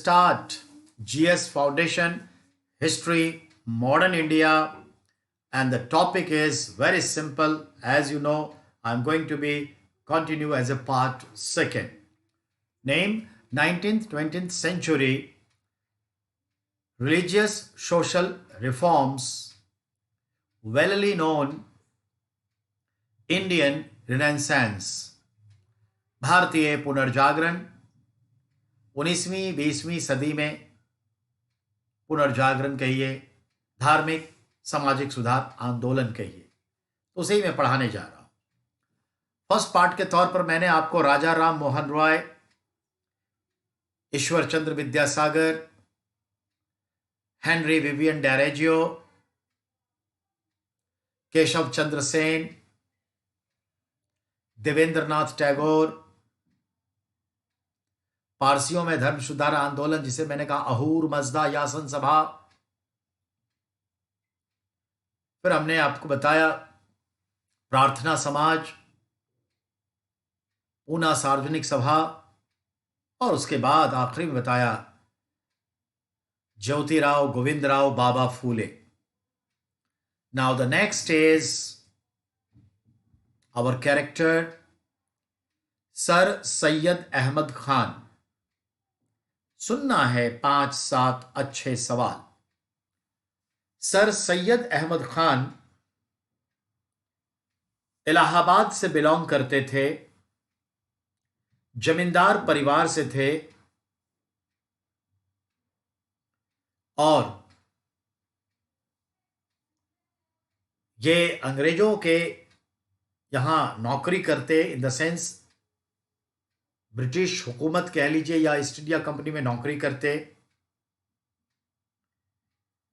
start GS Foundation, History, Modern India, and the topic is very simple. As you know, I'm going to be continue as a part second. Name 19th 20th century religious social reforms, widely known Indian Renaissance. भारतीय पुनर्जागरण 19वीं 20वीं सदी में पुनर्जागरण कहिए, धार्मिक सामाजिक सुधार आंदोलन कहिए, तो उसे ही मैं पढ़ाने जा रहा हूं। फर्स्ट पार्ट के तौर पर मैंने आपको राजा राम मोहन रॉय, ईश्वर चंद्र विद्यासागर, हेनरी विवियन डैरेजियो, केशव चंद्र सेन, देवेंद्रनाथ टैगोर, पारसियों में धर्म सुधार आंदोलन जिसे मैंने कहा अहूर मजदा यासन सभा, फिर हमने आपको बताया प्रार्थना समाज, पूना सार्वजनिक सभा, और उसके बाद आखिरी में बताया Jyotirao Govindrao Baba Phule. Now the next is our character sir Syed Ahmad Khan. सुनना है 5-7 अच्छे सवाल। सर सैयद अहमद खान इलाहाबाद से बिलोंग करते थे, जमींदार परिवार से थे और ये अंग्रेजों के यहां नौकरी करते, इन द सेंस ब्रिटिश हुकूमत कह लीजिए या ईस्ट इंडिया कंपनी में नौकरी करते।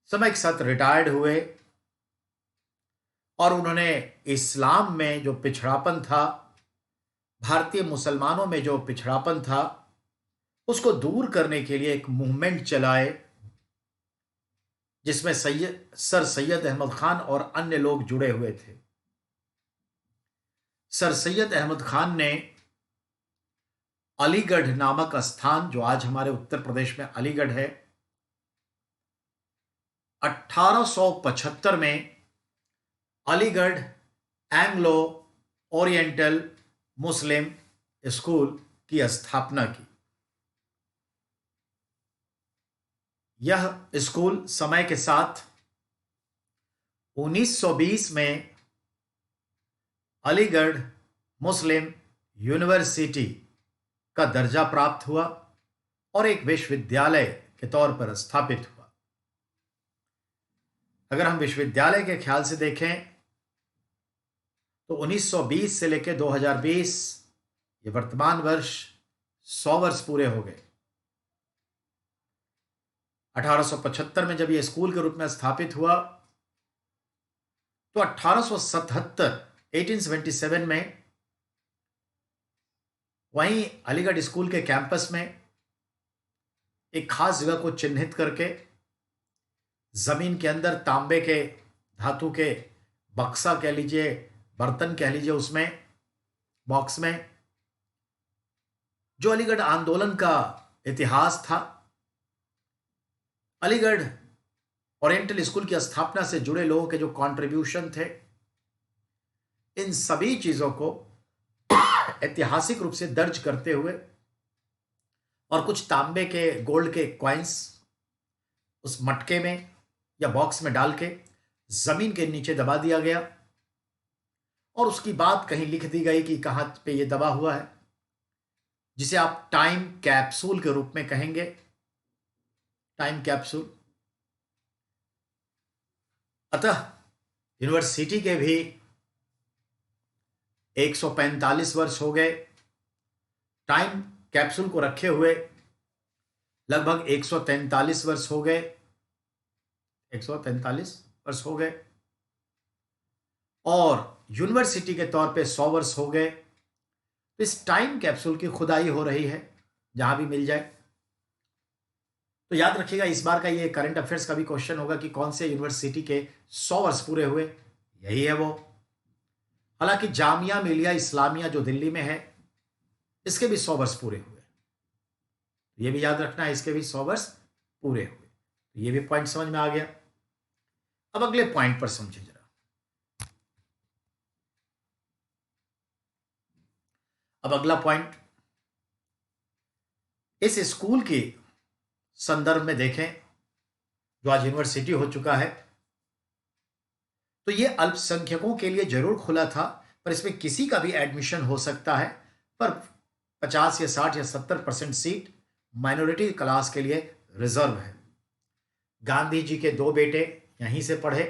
समय के साथ रिटायर्ड हुए और उन्होंने इस्लाम में जो पिछड़ापन था, भारतीय मुसलमानों में जो पिछड़ापन था, उसको दूर करने के लिए एक मूवमेंट चलाए जिसमें सर सैयद अहमद खान और अन्य लोग जुड़े हुए थे। सर सैयद अहमद खान ने अलीगढ़ नामक स्थान, जो आज हमारे उत्तर प्रदेश में अलीगढ़ है, 1875 में अलीगढ़ एंग्लो ओरिएंटल मुस्लिम स्कूल की स्थापना की। यह स्कूल समय के साथ 1920 में अलीगढ़ मुस्लिम यूनिवर्सिटी का दर्जा प्राप्त हुआ और एक विश्वविद्यालय के तौर पर स्थापित हुआ। अगर हम विश्वविद्यालय के ख्याल से देखें तो 1920 से लेकर 2020, ये वर्तमान वर्ष 100 वर्ष पूरे हो गए। 1875 में जब यह स्कूल के रूप में स्थापित हुआ तो 1877 में वहीं अलीगढ़ स्कूल के कैंपस में एक खास जगह को चिन्हित करके जमीन के अंदर तांबे के धातु के बक्सा कह लीजिए, बर्तन कह लीजिए, उसमें बॉक्स में जो अलीगढ़ आंदोलन का इतिहास था, अलीगढ़ ओरिएंटल स्कूल की स्थापना से जुड़े लोगों के जो कंट्रीब्यूशन थे, इन सभी चीजों को ऐतिहासिक रूप से दर्ज करते हुए और कुछ तांबे के, गोल्ड के कॉइन्स उस मटके में या बॉक्स में डाल के जमीन के नीचे दबा दिया गया और उसकी बात कहीं लिख दी गई कि कहां पे ये दबा हुआ है, जिसे आप टाइम कैप्सूल के रूप में कहेंगे। Time capsule. अतः यूनिवर्सिटी के भी 145 वर्ष हो गए, टाइम कैप्सूल को रखे हुए लगभग 143 वर्ष हो गए, 143 वर्ष हो गए, और यूनिवर्सिटी के तौर पे 100 वर्ष हो गए। तो इस टाइम कैप्सूल की खुदाई हो रही है, जहां भी मिल जाए। तो याद रखिएगा, इस बार का ये करंट अफेयर्स का भी क्वेश्चन होगा कि कौन से यूनिवर्सिटी के 100 वर्ष पूरे हुए। यही है वो। हालांकि जामिया मिलिया इस्लामिया जो दिल्ली में है, इसके भी 100 वर्ष पूरे हुए। ये भी याद रखना है, इसके भी 100 वर्ष पूरे हुए। ये भी पॉइंट समझ में आ गया। अब अगले पॉइंट पर समझे जरा। अब अगला पॉइंट, इस स्कूल के संदर्भ में देखें जो आज यूनिवर्सिटी हो चुका है, तो ये अल्पसंख्यकों के लिए जरूर खुला था, पर इसमें किसी का भी एडमिशन हो सकता है, पर 50 या 60 या 70% सीट माइनॉरिटी क्लास के लिए रिजर्व है। गांधी जी के 2 बेटे यहीं से पढ़े,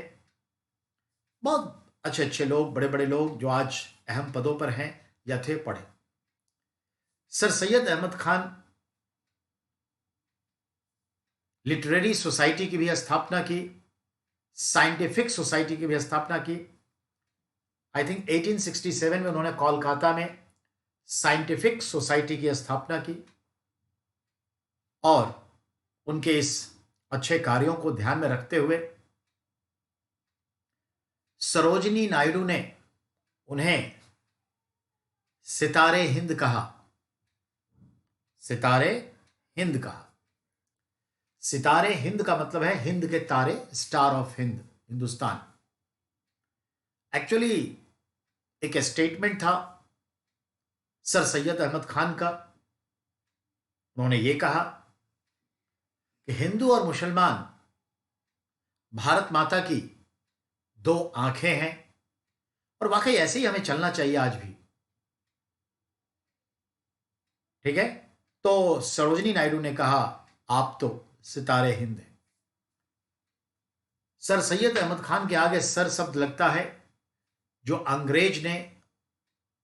बहुत अच्छे अच्छे लोग, बड़े बड़े लोग जो आज अहम पदों पर हैं या थे, पढ़े। Sir Syed Ahmad Khan literary society की भी स्थापना की, साइंटिफिक सोसाइटी की भी स्थापना की। आई थिंक 1867 में उन्होंने कोलकाता में साइंटिफिक सोसाइटी की स्थापना की, और उनके इस अच्छे कार्यों को ध्यान में रखते हुए सरोजिनी नायडू ने उन्हें सितारे हिंद कहा। सितारे हिंद कहा। सितारे हिंद का मतलब है हिंद के तारे, star of Hind, Hindustan. Actually एक स्टेटमेंट था सर सैयद अहमद खान का। उन्होंने ये कहा कि हिंदू और मुसलमान भारत माता की 2 आंखें हैं, और वाकई ऐसे ही हमें चलना चाहिए आज भी। ठीक है, तो सरोजिनी नायडू ने कहा आप तो सितारे हिंद हैं। सर सैयद अहमद खान के आगे सर शब्द लगता है जो अंग्रेज ने,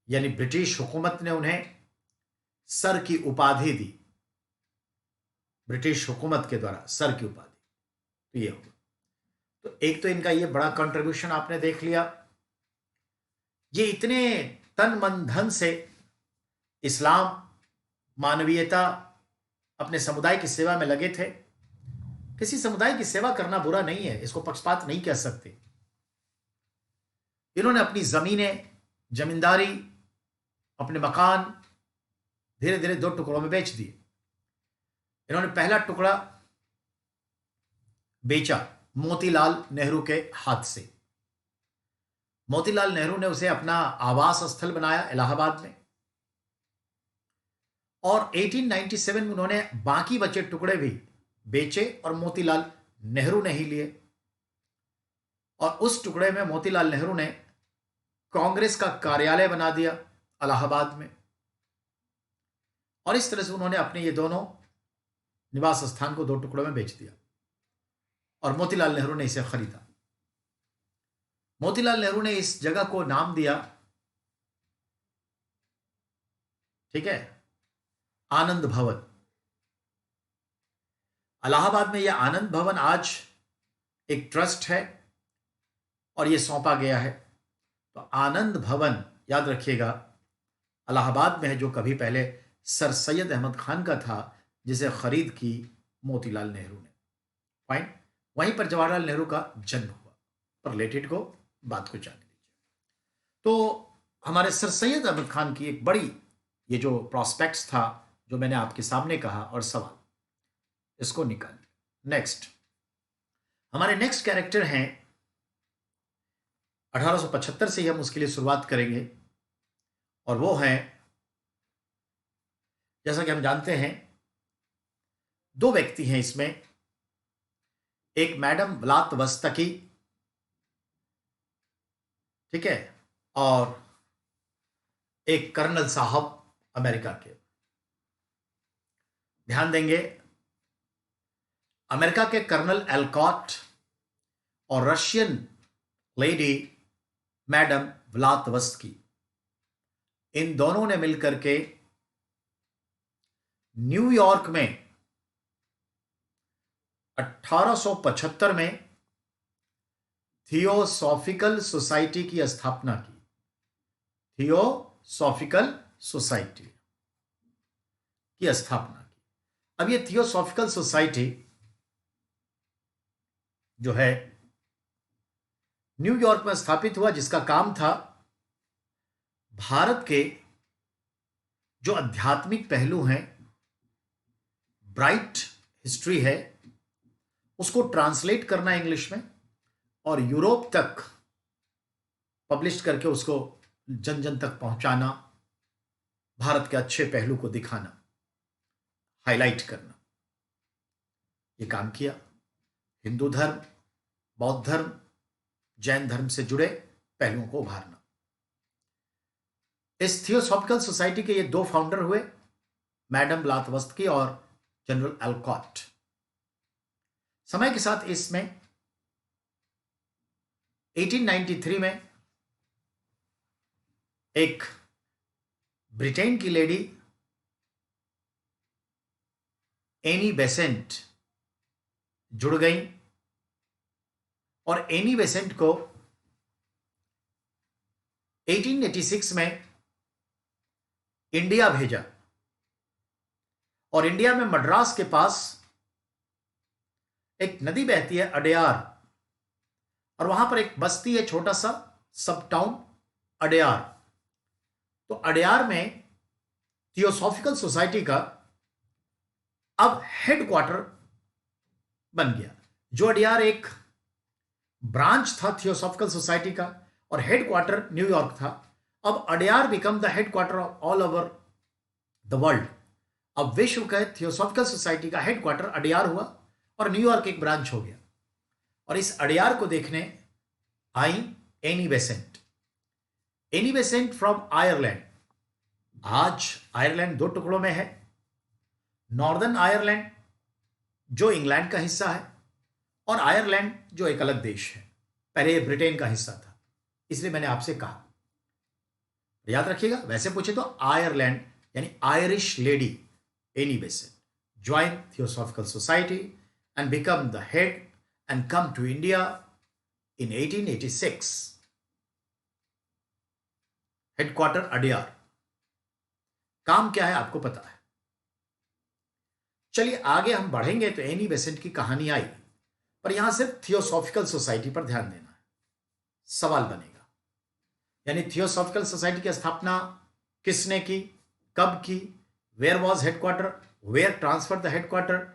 यानी ब्रिटिश हुकूमत ने उन्हें सर की उपाधि दी, ब्रिटिश हुकूमत के द्वारा सर की उपाधि। तो ये होगा। तो एक तो इनका ये बड़ा कंट्रीब्यूशन आपने देख लिया। ये इतने तन मन धन से इस्लाम, मानवीयता, अपने समुदाय की सेवा में लगे थे। किसी समुदाय की सेवा करना बुरा नहीं है, इसको पक्षपात नहीं कह सकते। इन्होंने अपनी जमीनें, जमींदारी, अपने मकान धीरे धीरे 2 टुकड़ों में बेच दिए। इन्होंने पहला टुकड़ा बेचा मोतीलाल नेहरू के हाथ से। मोतीलाल नेहरू ने उसे अपना आवास स्थल बनाया इलाहाबाद में, और 1897 में उन्होंने बाकी बचे टुकड़े भी बेचे और मोतीलाल नेहरू ने ही लिए। और उस टुकड़े में मोतीलाल नेहरू ने कांग्रेस का कार्यालय बना दिया इलाहाबाद में, और इस तरह से उन्होंने अपने ये दोनों निवास स्थान को 2 टुकड़ों में बेच दिया, और मोतीलाल नेहरू ने इसे खरीदा। मोतीलाल नेहरू ने इस जगह को नाम दिया, ठीक है, आनंद भवन। इलाहाबाद में यह आनंद भवन आज एक ट्रस्ट है और यह सौंपा गया है। तो आनंद भवन याद रखिएगा, इलाहाबाद में है, जो कभी पहले सर सैयद अहमद खान का था, जिसे खरीद की मोतीलाल नेहरू ने। फाइन। वहीं पर जवाहरलाल नेहरू का जन्म हुआ। पर रिलेटेड को बात को जाने दीजिए। तो हमारे सर सैयद अहमद खान की एक बड़ी, ये जो प्रोस्पेक्ट्स था जो मैंने आपके सामने कहा और सवाल, इसको निकालिए। नेक्स्ट, हमारे नेक्स्ट कैरेक्टर हैं, 1875 से ही हम उसके लिए शुरुआत करेंगे, और वो हैं, जैसा कि हम जानते हैं, 2 व्यक्ति हैं इसमें। एक मैडम व्लातवस्तकी, ठीक है, और एक कर्नल साहब अमेरिका के। ध्यान देंगे, अमेरिका के कर्नल एल्कॉट और रशियन लेडी मैडम व्लातवस्की, इन दोनों ने मिलकर के न्यूयॉर्क में 1875 में थियोसॉफिकल सोसाइटी की स्थापना की। थियोसॉफिकल सोसाइटी की स्थापना की। अब ये थियोसॉफिकल सोसाइटी जो है न्यूयॉर्क में स्थापित हुआ, जिसका काम था भारत के जो आध्यात्मिक पहलू हैं, ब्राइट हिस्ट्री है उसको ट्रांसलेट करना इंग्लिश में और यूरोप तक पब्लिश करके उसको जन जन तक पहुंचाना, भारत के अच्छे पहलू को दिखाना, हाईलाइट करना, ये काम किया। हिंदू धर्म, बौद्ध धर्म, जैन धर्म से जुड़े पहलुओं को उभारना। इस थियोसॉफिकल सोसाइटी के ये दो फाउंडर हुए, मैडम ब्लाथवस्की और जनरल एल्कॉट। समय के साथ इसमें 1893 में एक ब्रिटेन की लेडी एनी बेसेंट जुड़ गई और एनी बेसेंट को 1886 में इंडिया भेजा और इंडिया में मद्रास के पास एक नदी बहती है अडयार, और वहां पर एक बस्ती है, छोटा सा सब टाउन अडयार। तो अडयार में थियोसॉफिकल सोसाइटी का अब हेडक्वार्टर बन गया। जो अडयार एक ब्रांच था थियोसॉफिकल सोसाइटी का और हेडक्वार्टर न्यूयॉर्क था, अब Adyar become the headquarter of all over the world. अब विश्व के थियोसॉफिकल सोसाइटी का हेडक्वार्टर अडयार हुआ और न्यूयॉर्क एक ब्रांच हो गया। और इस अडयार को देखने I Annie Besant. Annie Besant from Ireland. आज आयरलैंड दो टुकड़ों में है, नॉर्दर्न आयरलैंड जो इंग्लैंड का हिस्सा है और आयरलैंड जो एक अलग देश है। पहले यह ब्रिटेन का हिस्सा था, इसलिए मैंने आपसे कहा, याद रखिएगा। वैसे पूछे तो आयरलैंड यानी Irish lady Annie Besant join theosophical society and become the head and come to India in 1886. Headquarter Adyar. काम क्या है आपको पता है। चलिए आगे हम बढ़ेंगे तो एनी बेसेंट की कहानी आई, पर यहां सिर्फ थियोसॉफिकल सोसाइटी पर ध्यान देना है। सवाल बनेगा, यानी थियोसॉफिकल सोसाइटी की स्थापना किसने की, कब की, where was headquarter, where transfer the headquarter,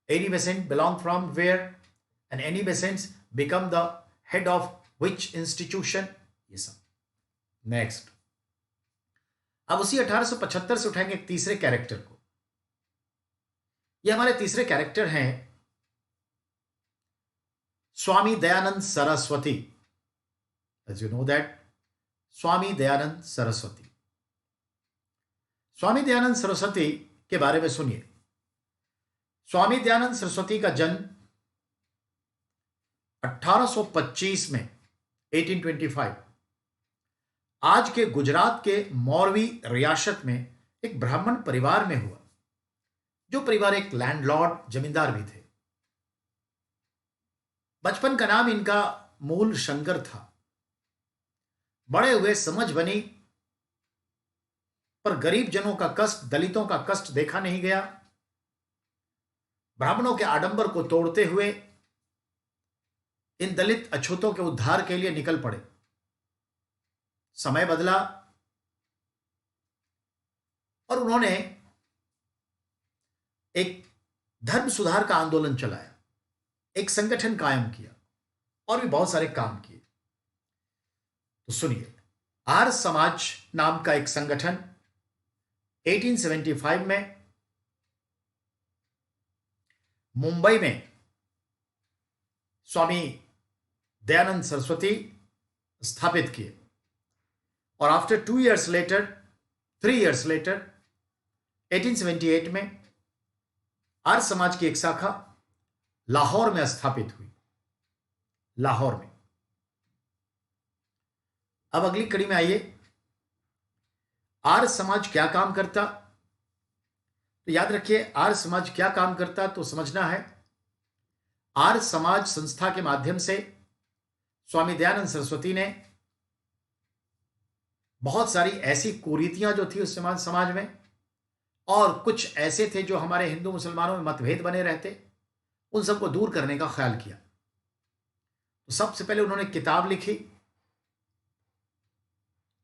Any Besant belong from where, and Any Besants become the head of which institution, ये सब। नेक्स्ट, अब उसी 1875 से उठाएंगे एक तीसरे कैरेक्टर को। ये हमारे तीसरे कैरेक्टर हैं Swami Dayanand Saraswati. As you know that, Swami Dayanand Saraswati. Swami Dayanand Saraswati के बारे में सुनिए। स्वामी दयानंद सरस्वती का जन्म 1825 में 1825 आज के गुजरात के मौरवी रियासत में एक ब्राह्मण परिवार में हुआ, जो परिवार एक लैंडलॉर्ड जमींदार भी थे। बचपन का नाम इनका मूल शंकर था। बड़े हुए समझ बनी, पर गरीब जनों का कष्ट, दलितों का कष्ट देखा नहीं गया। ब्राह्मणों के आडंबर को तोड़ते हुए इन दलित अछूतों के उद्धार के लिए निकल पड़े। समय बदला और उन्होंने एक धर्म सुधार का आंदोलन चलाया, एक संगठन कायम किया और भी बहुत सारे काम किए। तो सुनिए, आर्य समाज नाम का एक संगठन 1875 में मुंबई में स्वामी दयानंद सरस्वती स्थापित किए और आफ्टर 3 years later 1878 में आर्य समाज की एक शाखा लाहौर में स्थापित हुई। लाहौर में। अब अगली कड़ी में आइए, आर्य समाज क्या काम करता। तो याद रखिए, आर्य समाज क्या काम करता तो समझना है। आर्य समाज संस्था के माध्यम से स्वामी दयानंद सरस्वती ने बहुत सारी ऐसी कुरीतियां जो थी उस समाज में, और कुछ ऐसे थे जो हमारे हिंदू मुसलमानों में मतभेद बने रहते, उन सबको दूर करने का ख्याल किया। तो सबसे पहले उन्होंने किताब लिखी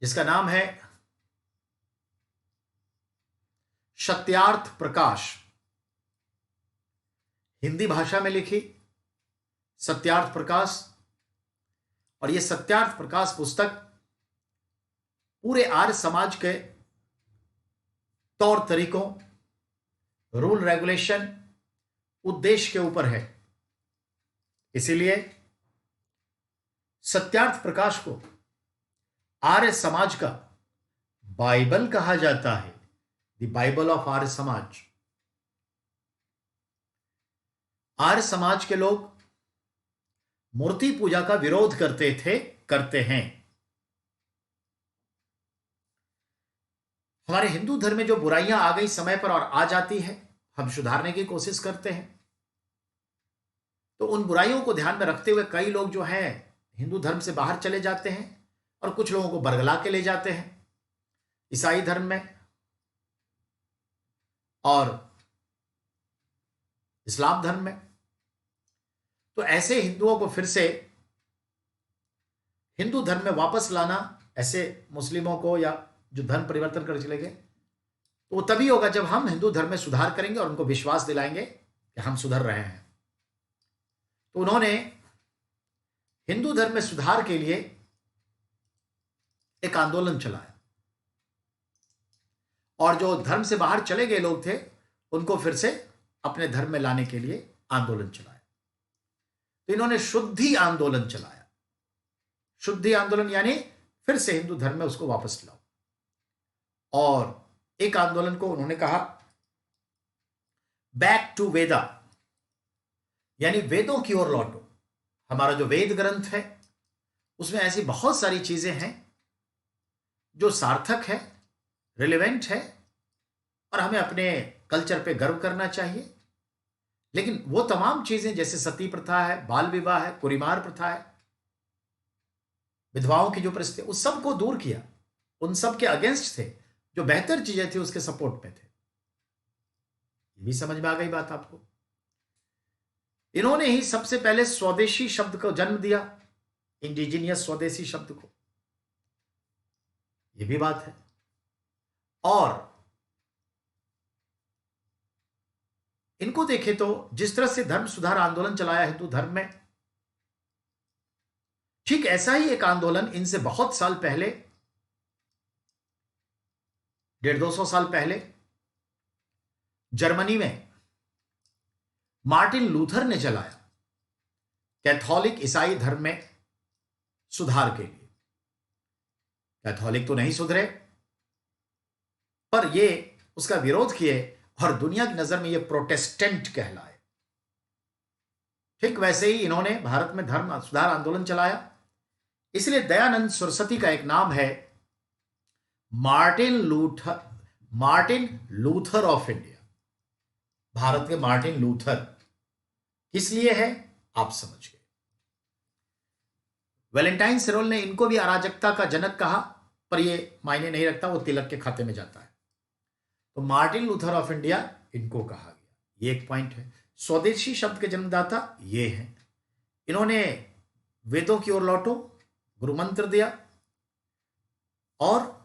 जिसका नाम है सत्यार्थ प्रकाश। हिंदी भाषा में लिखी सत्यार्थ प्रकाश। और यह सत्यार्थ प्रकाश पुस्तक पूरे आर्य समाज के तौर तरीकों, रूल रेगुलेशन, उद्देश्य के ऊपर है। इसीलिए सत्यार्थ प्रकाश को आर्य समाज का बाइबल कहा जाता है, the Bible of Arya Samaj. Arya Samaj के लोग मूर्ति पूजा का विरोध करते थे, करते हैं। हमारे हिंदू धर्म में जो बुराइयां आ गई समय पर और आ जाती है, हम सुधारने की कोशिश करते हैं। तो उन बुराइयों को ध्यान में रखते हुए कई लोग जो हैं हिंदू धर्म से बाहर चले जाते हैं और कुछ लोगों को बरगला के ले जाते हैं ईसाई धर्म में और इस्लाम धर्म में। तो ऐसे हिंदुओं को फिर से हिंदू धर्म में वापस लाना, ऐसे मुस्लिमों को या जो धर्म परिवर्तन कर चले गए, तो वो तभी होगा जब हम हिंदू धर्म में सुधार करेंगे और उनको विश्वास दिलाएंगे कि हम सुधर रहे हैं। तो उन्होंने हिंदू धर्म में सुधार के लिए एक आंदोलन चलाया और जो धर्म से बाहर चले गए लोग थे उनको फिर से अपने धर्म में लाने के लिए आंदोलन चलाया। तो इन्होंने शुद्धि आंदोलन चलाया। शुद्धि आंदोलन यानी फिर से हिंदू धर्म में उसको वापस लाओ। और एक आंदोलन को उन्होंने कहा बैक टू वेदा, यानी वेदों की ओर लौटो। हमारा जो वेद ग्रंथ है उसमें ऐसी बहुत सारी चीजें हैं जो सार्थक है, रिलेवेंट है और हमें अपने कल्चर पे गर्व करना चाहिए। लेकिन वो तमाम चीजें जैसे सती प्रथा है, बाल विवाह है, कुरिमार प्रथा है, विधवाओं की जो परिस्थिति, उस सब को दूर किया, उन सब के अगेंस्ट थे। जो बेहतर चीजें थी उसके सपोर्ट में थे। ये भी समझ में आ गई बात आपको। इन्होंने ही सबसे पहले स्वदेशी शब्द को जन्म दिया, इंडिजीनियस स्वदेशी शब्द को। ये भी बात है। और इनको देखें तो जिस तरह से धर्म सुधार आंदोलन चलाया हिंदू धर्म में, ठीक ऐसा ही एक आंदोलन इनसे बहुत साल पहले, 150-200 साल पहले जर्मनी में मार्टिन लूथर ने चलाया, कैथोलिक ईसाई धर्म में सुधार के लिए। कैथोलिक तो नहीं सुधरे, पर ये उसका विरोध किए और दुनिया की नजर में ये प्रोटेस्टेंट कहलाए। ठीक वैसे ही इन्होंने भारत में धर्म सुधार आंदोलन चलाया। इसलिए दयानंद सरस्वती का एक नाम है Martin Luther of India, Bharat के मार्टिन लूथर। किस लिए है आप समझ गए। वैलेंटाइन सिरोल ने इनको भी अराजकता का जनक कहा, पर यह मायने नहीं रखता, वो तिलक के खाते में जाता है। तो मार्टिन लूथर ऑफ इंडिया इनको कहा गया। ये एक पॉइंट है। स्वदेशी शब्द के जन्मदाता ये हैं। इन्होंने वेदों की ओर लौटो गुरु मंत्र दिया और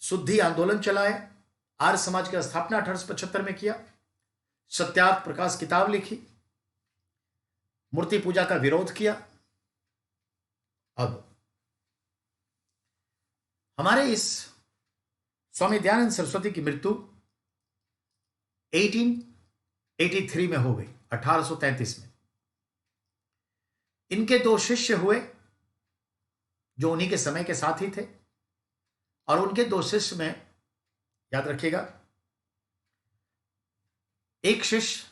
शुद्धि आंदोलन चलाए। आर्य समाज की स्थापना 1875 में किया। सत्यार्थ प्रकाश किताब लिखी। मूर्ति पूजा का विरोध किया। अब हमारे इस स्वामी दयानंद सरस्वती की मृत्यु 1883 में हो गई, 1833 में। इनके 2 शिष्य हुए जो उन्हीं के समय के साथी थे, और उनके 2 शिष्य में याद रखिएगा, एक शिष्य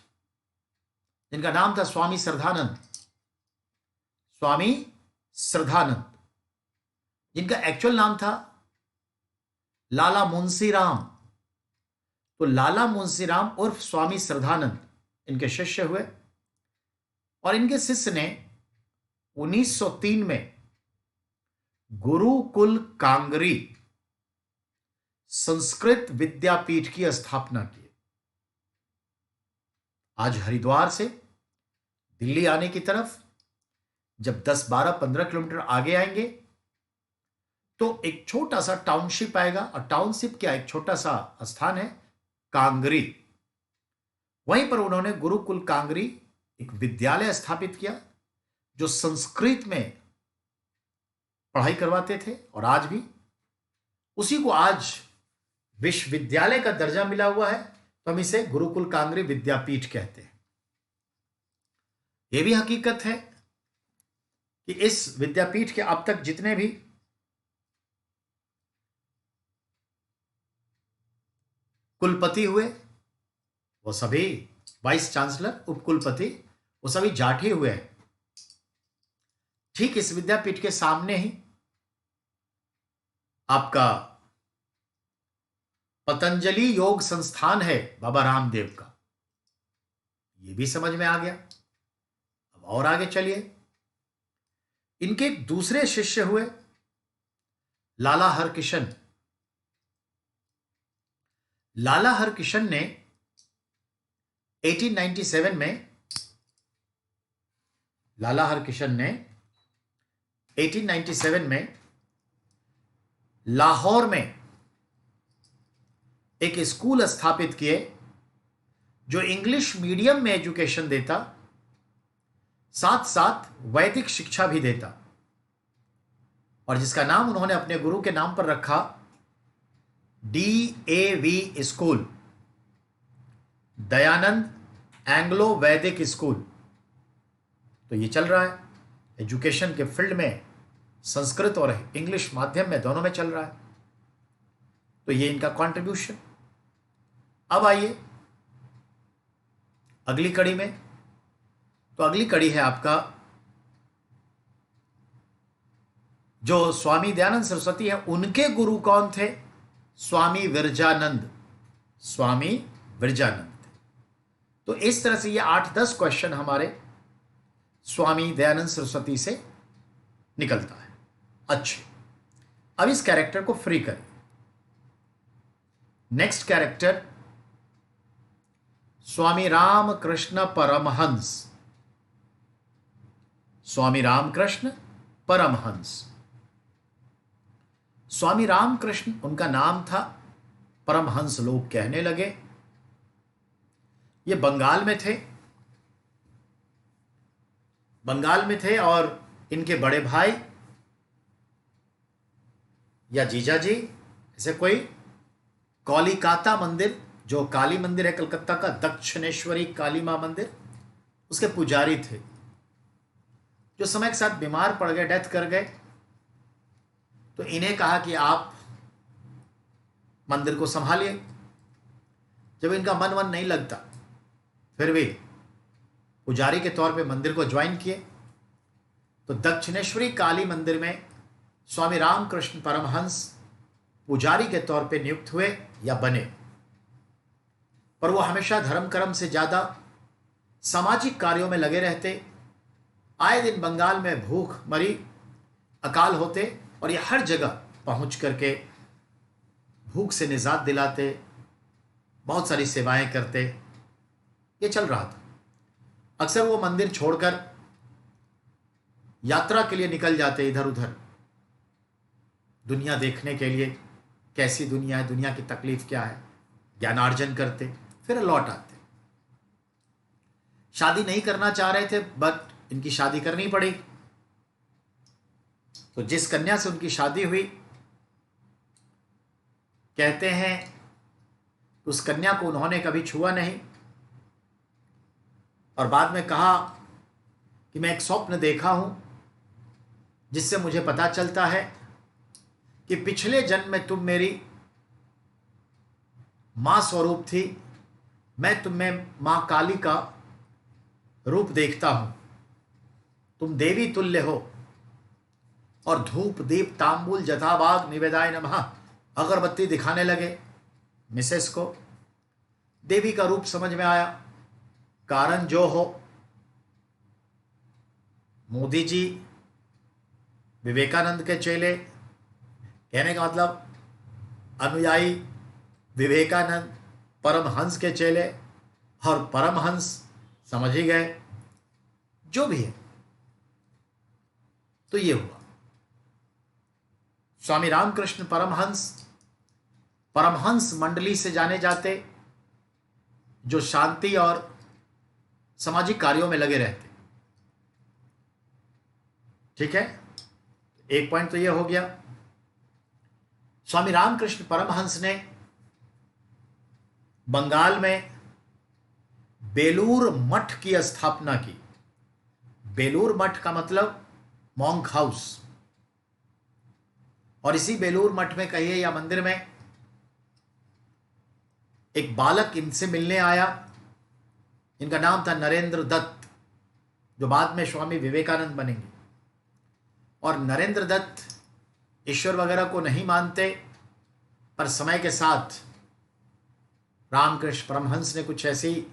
जिनका नाम था स्वामी श्रद्धानंद, स्वामी श्रद्धानंद, जिनका एक्चुअल नाम था लाला मुंशीराम। तो लाला मुंशीराम उर्फ स्वामी श्रद्धानंद इनके शिष्य हुए। और इनके शिष्य ने 1903 में गुरुकुल कांगरी संस्कृत विद्यापीठ की स्थापना की। आज हरिद्वार से दिल्ली आने की तरफ जब 10, 12, 15 किलोमीटर आगे आएंगे तो एक छोटा सा टाउनशिप आएगा, और टाउनशिप क्या, एक छोटा सा स्थान है कांगरी। वहीं पर उन्होंने गुरुकुल कांगरी एक विद्यालय स्थापित किया जो संस्कृत में पढ़ाई करवाते थे, और आज भी उसी को आज विश्वविद्यालय का दर्जा मिला हुआ है, तो हम इसे गुरुकुल कांगरी विद्यापीठ कहते हैं। यह भी हकीकत है कि इस विद्यापीठ के अब तक जितने भी कुलपति हुए वो सभी, वाइस चांसलर, उपकुलपति, वो सभी जाठी हुए हैं। ठीक इस विद्यापीठ के सामने ही आपका पतंजलि योग संस्थान है बाबा रामदेव का। ये भी समझ में आ गया। अब और आगे चलिए। इनके एक दूसरे शिष्य हुए लाला हरकिशन। लाला हरकिशन ने 1897 में, लाला हरकिशन ने 1897 में लाहौर में एक स्कूल स्थापित किए जो इंग्लिश मीडियम में एजुकेशन देता, साथ साथ वैदिक शिक्षा भी देता, और जिसका नाम उन्होंने अपने गुरु के नाम पर रखा DAV स्कूल, दयानंद एंग्लो वैदिक स्कूल। तो ये चल रहा है एजुकेशन के फील्ड में, संस्कृत और इंग्लिश माध्यम में, दोनों में चल रहा है। तो ये इनका कंट्रीब्यूशन। अब आइए अगली कड़ी में। तो अगली कड़ी है आपका जो स्वामी दयानंद सरस्वती है, उनके गुरु कौन थे? स्वामी विरजानंद। स्वामी विरजानंद थे। तो इस तरह से ये 8-10 क्वेश्चन हमारे स्वामी दयानंद सरस्वती से निकलता है। अच्छे, अब इस कैरेक्टर को फ्री करें। Next character Swami Ramakrishna Paramhans. स्वामी रामकृष्ण परमहंस। स्वामी रामकृष्ण उनका नाम था, परमहंस लोग कहने लगे। ये बंगाल में थे। बंगाल में थे और इनके बड़े भाई या जीजा जी, ऐसे कोई कौलिकाता मंदिर, जो काली मंदिर है कलकत्ता का, दक्षिणेश्वरी काली मां मंदिर, उसके पुजारी थे, जो समय के साथ बीमार पड़ गए, डेथ कर गए। तो इन्हें कहा कि आप मंदिर को संभालिए। जब इनका मन नहीं लगता, फिर भी पुजारी के तौर पे मंदिर को ज्वाइन किए। तो दक्षिणेश्वरी काली मंदिर में स्वामी रामकृष्ण परमहंस पुजारी के तौर पे नियुक्त हुए या बने। पर वो हमेशा धर्म कर्म से ज्यादा सामाजिक कार्यों में लगे रहते। आए दिन बंगाल में भूख मरी, अकाल होते, और ये हर जगह पहुंच करके भूख से निजात दिलाते, बहुत सारी सेवाएं करते। ये चल रहा था। अक्सर वो मंदिर छोड़कर यात्रा के लिए निकल जाते इधर उधर, दुनिया देखने के लिए, कैसी दुनिया है, दुनिया की तकलीफ क्या है, ज्ञानार्जन करते, फिर लौट आते। शादी नहीं करना चाह रहे थे, बट इनकी शादी करनी पड़ी। तो जिस कन्या से उनकी शादी हुई, कहते हैं उस कन्या को उन्होंने कभी छुआ नहीं, और बाद में कहा कि मैं एक स्वप्न देखा हूं जिससे मुझे पता चलता है कि पिछले जन्म में तुम मेरी मां स्वरूप थी, मैं तुम्हें मां काली का रूप देखता हूं, तुम देवी तुल्य हो। और धूप दीप तांबूल जथाभाग निवेदाय नमः अगरबत्ती दिखाने लगे मिसेस को। देवी का रूप समझ में आया। कारण जो हो, मोदी जी विवेकानंद के चेले, कहने का मतलब अनुयायी विवेकानंद, परमहंस के चेले, और परमहंस समझ ही गए, जो भी है। तो ये हुआ। स्वामी रामकृष्ण परमहंस परमहंस मंडली से जाने जाते, जो शांति और सामाजिक कार्यों में लगे रहते। ठीक है, एक पॉइंट तो यह हो गया। स्वामी रामकृष्ण परमहंस ने बंगाल में बेलूर मठ की स्थापना की। बेलूर मठ का मतलब मॉन्क हाउस। और इसी बेलूर मठ में कहिए या मंदिर में एक बालक इनसे मिलने आया। इनका नाम था नरेंद्र दत्त, जो बाद में स्वामी विवेकानंद बनेंगे। और नरेंद्र दत्त ईश्वर वगैरह को नहीं मानते, पर समय के साथ रामकृष्ण परमहंस ने कुछ ऐसी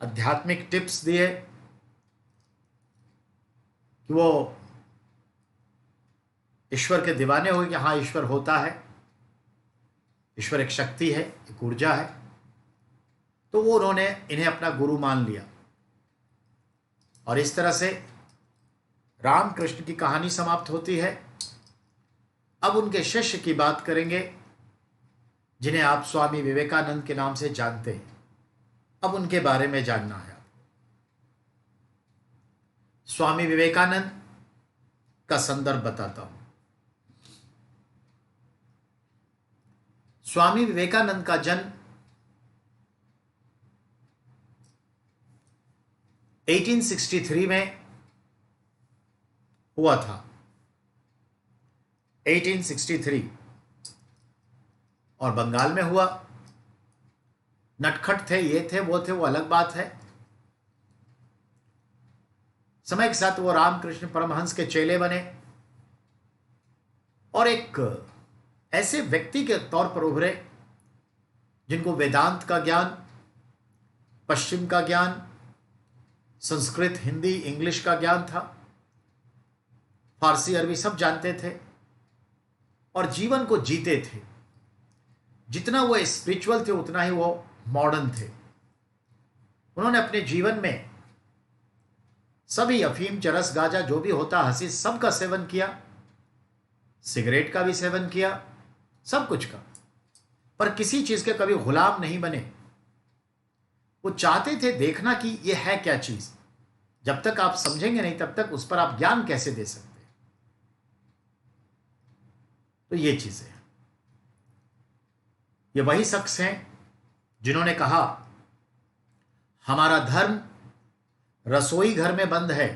आध्यात्मिक टिप्स दिए कि वो ईश्वर के दीवाने हो गए कि हाँ, ईश्वर होता है, ईश्वर एक शक्ति है, एक ऊर्जा है। तो वो उन्होंने इन्हें अपना गुरु मान लिया। और इस तरह से रामकृष्ण की कहानी समाप्त होती है। अब उनके शिष्य की बात करेंगे, जिन्हें आप स्वामी विवेकानंद के नाम से जानते हैं। अब उनके बारे में जानना है। स्वामी विवेकानंद का संदर्भ बताता हूं। स्वामी विवेकानंद का जन्म 1863 में हुआ था। 1863 और बंगाल में हुआ। नटखट थे, ये थे, वो अलग बात है। समय के साथ वो रामकृष्ण परमहंस के चेले बने और एक ऐसे व्यक्ति के तौर पर उभरे जिनको वेदांत का ज्ञान, पश्चिम का ज्ञान, संस्कृत, हिंदी, इंग्लिश का ज्ञान था, फारसी, अरबी सब जानते थे और जीवन को जीते थे। जितना वो स्पिरिचुअल थे उतना ही वो मॉडर्न थे। उन्होंने अपने जीवन में सभी अफीम, चरस, गांजा जो भी होता, हंसी, सबका सेवन किया, सिगरेट का भी सेवन किया, सब कुछ का, पर किसी चीज के कभी गुलाम नहीं बने। वो चाहते थे देखना कि ये है क्या चीज। जब तक आप समझेंगे नहीं तब तक उस पर आप ज्ञान कैसे दे सकते। तो ये चीजें हैं। ये वही शख्स हैं जिन्होंने कहा हमारा धर्म रसोई घर में बंद है।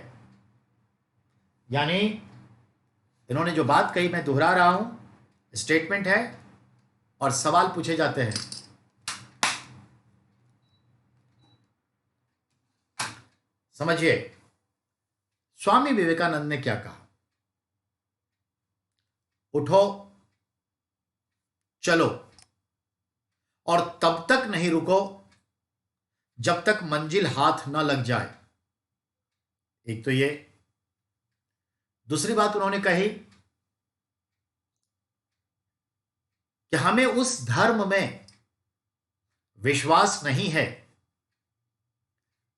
यानी इन्होंने जो बात कही मैं दोहरा रहा हूं, स्टेटमेंट है और सवाल पूछे जाते हैं। समझिए स्वामी विवेकानंद ने क्या कहा। उठो, चलो और तब तक नहीं रुको जब तक मंजिल हाथ ना लग जाए। एक तो ये। दूसरी बात उन्होंने कही कि हमें उस धर्म में विश्वास नहीं है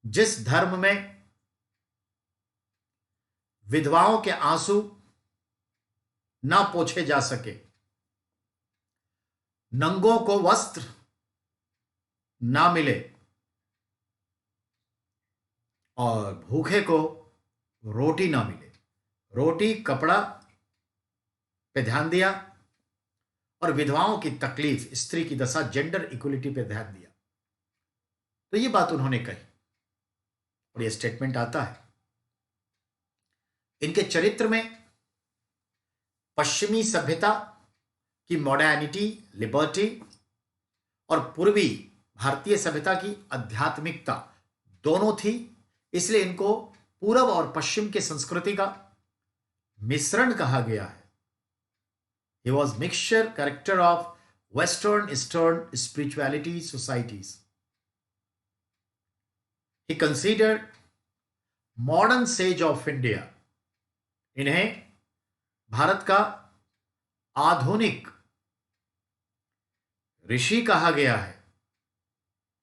जिस धर्म में विधवाओं के आंसू ना पोंछे जा सके, नंगों को वस्त्र ना मिले और भूखे को रोटी ना मिले। रोटी, कपड़ा पे ध्यान दिया और विधवाओं की तकलीफ, स्त्री की दशा, जेंडर इक्वलिटी पे ध्यान दिया। तो ये बात उन्होंने कही और ये स्टेटमेंट आता है। इनके चरित्र में पश्चिमी सभ्यता की मॉडर्निटी, लिबर्टी और पूर्वी भारतीय सभ्यता की आध्यात्मिकता दोनों थी। इसलिए इनको पूर्व और पश्चिम की संस्कृति का मिश्रण कहा गया है। He was mixture character of Western Eastern spirituality societies. He considered modern sage of India. इन्हें भारत का आधुनिक ऋषि कहा गया है।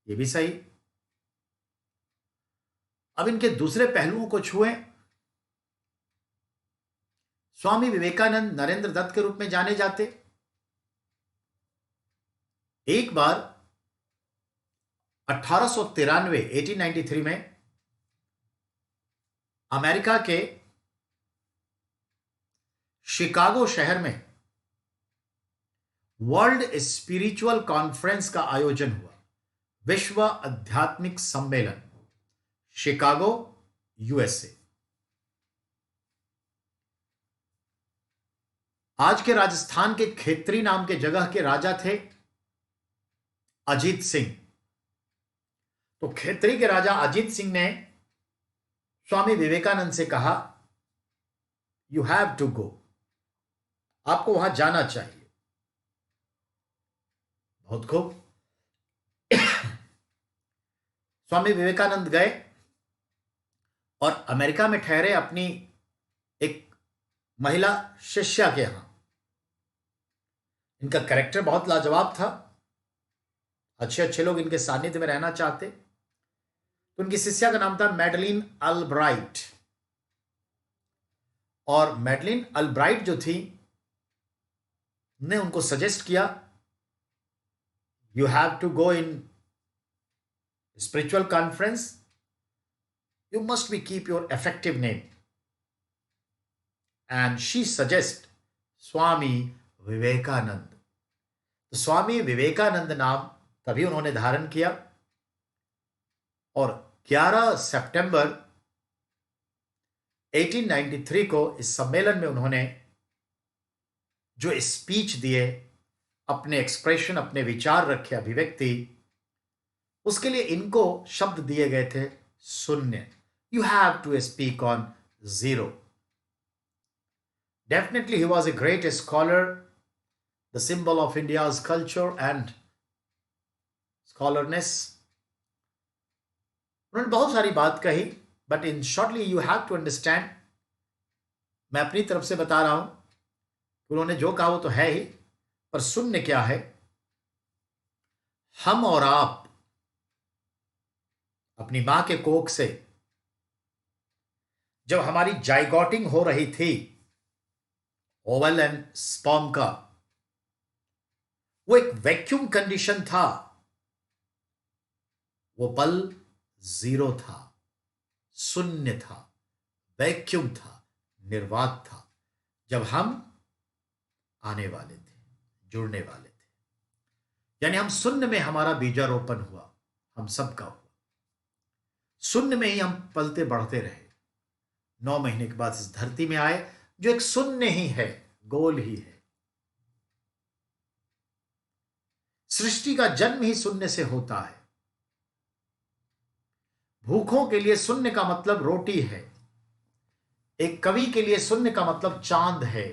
यह भी सही। अब इनके दूसरे पहलुओं को छुएं। स्वामी विवेकानंद नरेंद्र दत्त के रूप में जाने जाते। एक बार 1893 1893 में अमेरिका के शिकागो शहर में वर्ल्ड स्पिरिचुअल कॉन्फ्रेंस का आयोजन हुआ। विश्व आध्यात्मिक सम्मेलन, शिकागो, यूएसए। आज के राजस्थान के खेत्री नाम के जगह के राजा थे अजीत सिंह। तो खेत्री के राजा अजीत सिंह ने स्वामी विवेकानंद से कहा, यू हैव टू गो, आपको वहां जाना चाहिए। बहुत खूब। स्वामी विवेकानंद गए और अमेरिका में ठहरे अपनी एक महिला शिष्या के यहां। इनका कैरेक्टर बहुत लाजवाब था, अच्छे अच्छे लोग इनके सानिध्य में रहना चाहते। तो उनकी शिष्या का नाम था मैडलिन अल्ब्राइट। और मैडलिन अल्ब्राइट जो थी ने उनको सजेस्ट किया, you have to go in spiritual conference, you must be keep your effective name. And she suggest Swami Vivekananda. तो स्वामी विवेकानंद नाम तभी उन्होंने धारण किया और 11 सितंबर 1893 को इस सम्मेलन में उन्होंने जो स्पीच दिए, अपने एक्सप्रेशन, अपने विचार रखे, अभिव्यक्ति, उसके लिए इनको शब्द दिए गए थे शून्य। You have to speak on zero. Definitely he was a great scholar, the symbol of India's culture and scholarness. उन्होंने बहुत सारी बात कही, but in shortly you have to understand, मैं अपनी तरफ से बता रहा हूं, उन्होंने जो कहा वो तो है ही, पर शून्य क्या है? हम और आप अपनी मां के कोख से जब हमारी जाइगोटिंग हो रही थी, ओवल एंड स्पर्म का, वो एक वैक्यूम कंडीशन था। वो पल जीरो था, शून्य था, वैक्यूम था, निर्वात था, जब हम आने वाले थे, जुड़ने वाले थे। यानी हम शून्य में हमारा बीजारोपण हुआ, हम सबका हुआ। शून्य में ही हम पलते बढ़ते रहे। 9 महीने के बाद इस धरती में आए, जो एक शून्य ही है, गोल ही है। सृष्टि का जन्म ही शून्य से होता है। भूखों के लिए शून्य का मतलब रोटी है। एक कवि के लिए शून्य का मतलब चांद है।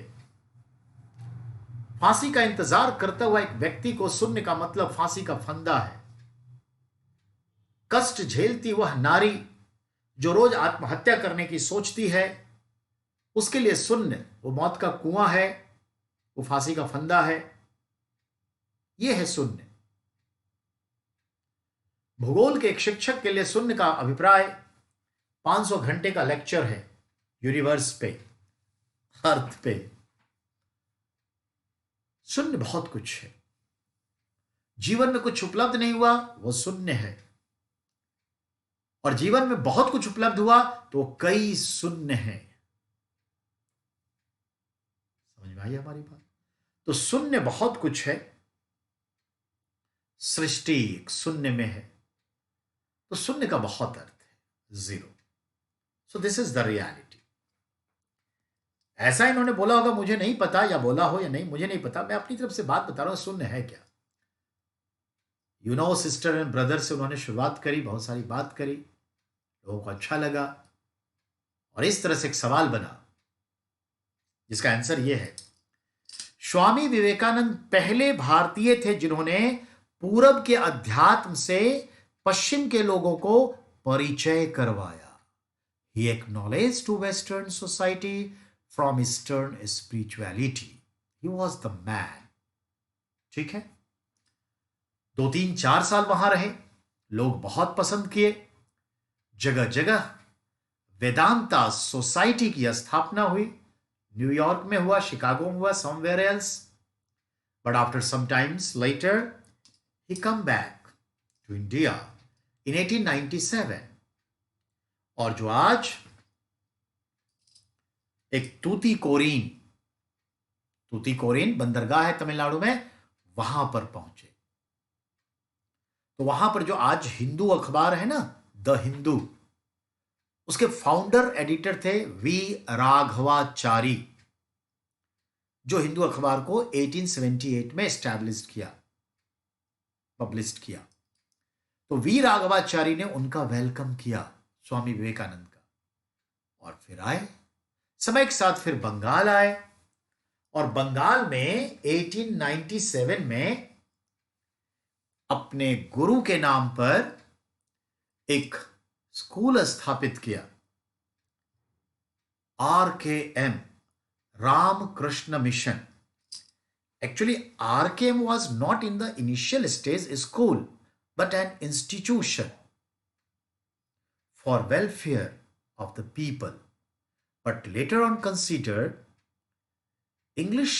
फांसी का इंतजार करता हुआ एक व्यक्ति को शून्य का मतलब फांसी का फंदा है। कष्ट झेलती वह नारी जो रोज आत्महत्या करने की सोचती है, उसके लिए शून्य वो मौत का कुआं है, वो फांसी का फंदा है। यह है शून्य। भूगोल के एक शिक्षक के लिए शून्य का अभिप्राय 500 घंटे का लेक्चर है यूनिवर्स पे, अर्थ पे। शून्य बहुत कुछ है। जीवन में कुछ उपलब्ध नहीं हुआ, वो शून्य है। और जीवन में बहुत कुछ उपलब्ध हुआ तो कई शून्य हैं। समझ में आई हमारी बात? तो शून्य बहुत कुछ है। सृष्टि एक शून्य में है, तो शून्य का बहुत अर्थ है, zero. So this is the reality. ऐसा इन्होंने बोला होगा, मुझे नहीं पता, या बोला हो या नहीं मुझे नहीं पता, मैं अपनी तरफ से बात बता रहा हूं, शून्य है क्या। You know sister and brother से उन्होंने शुरुआत करी, बहुत सारी बात करी, लोगों को अच्छा लगा, और इस तरह से एक सवाल बना जिसका आंसर यह है, स्वामी विवेकानंद पहले भारतीय थे जिन्होंने पूरब के अध्यात्म से पश्चिम के लोगों को परिचय करवाया। He acknowledged to western society from eastern spirituality. He was the man. ठीक है। 2-3-4 साल वहां रहे, लोग बहुत पसंद किए। जगह जगह वेदांता सोसाइटी की स्थापना हुई। न्यूयॉर्क में हुआ, शिकागो में हुआ, somewhere else. But after some times later he come back to India in 1897। और जो आज एक तूतीकोरिन बंदरगाह है तमिलनाडु में, वहां पर पहुंचे। तो वहां पर जो आज हिंदू अखबार है ना, द हिंदू, उसके फाउंडर एडिटर थे वी राघवाचारी, जो हिंदू अखबार को 1878 में एस्टैब्लिश किया, पब्लिश किया। तो वी राघवाचारी ने उनका वेलकम किया, स्वामी विवेकानंद का, और फिर आए, समय के साथ फिर बंगाल आए, और बंगाल में 1897 में अपने गुरु के नाम पर एक स्कूल स्थापित किया, RKM, Ramakrishna mission. Actually, RKM was not in the initial stage a school, but an institution for welfare of the people. But later on considered English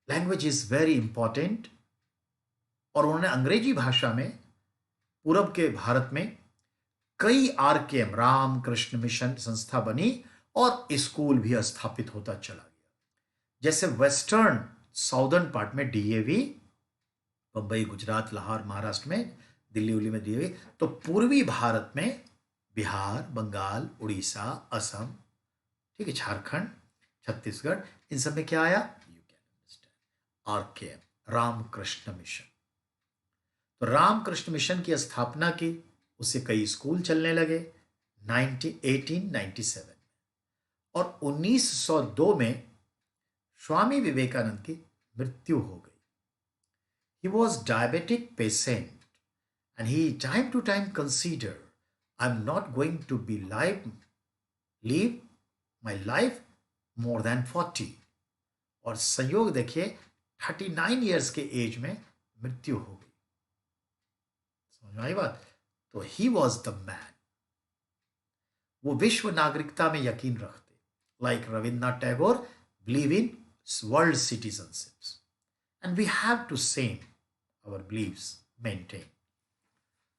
language is very important, और उन्होंने अंग्रेजी भाषा में पूरब के भारत में कई RKM, रामकृष्ण मिशन संस्था बनी, और स्कूल भी स्थापित होता चला गया। जैसे वेस्टर्न साउदर्न पार्ट में DAV, बंबई, गुजरात, लाहौर, महाराष्ट्र में, दिल्ली उल्ली में DAV, तो पूर्वी भारत में बिहार, बंगाल, उड़ीसा, असम, ठीक है, झारखंड, छत्तीसगढ़, इन सब में क्या आया, you can understand, RKM, Ramakrishna mission. तो रामकृष्ण मिशन की स्थापना की, उससे कई स्कूल चलने लगे 1897 में, और 1902 में स्वामी विवेकानंद की मृत्यु हो गई। He was diabetic patient and he time to time considered, I'm not going to be live my life more than 40, और संयोग देखिए 39 इयर्स के एज में मृत्यु हो गई। समझ में आई बात? तो ही वॉज द मैन। वो विश्व नागरिकता में यकीन रखते, like Rabindranath Tagore believe in world citizenships, and we have to same our believes maintain.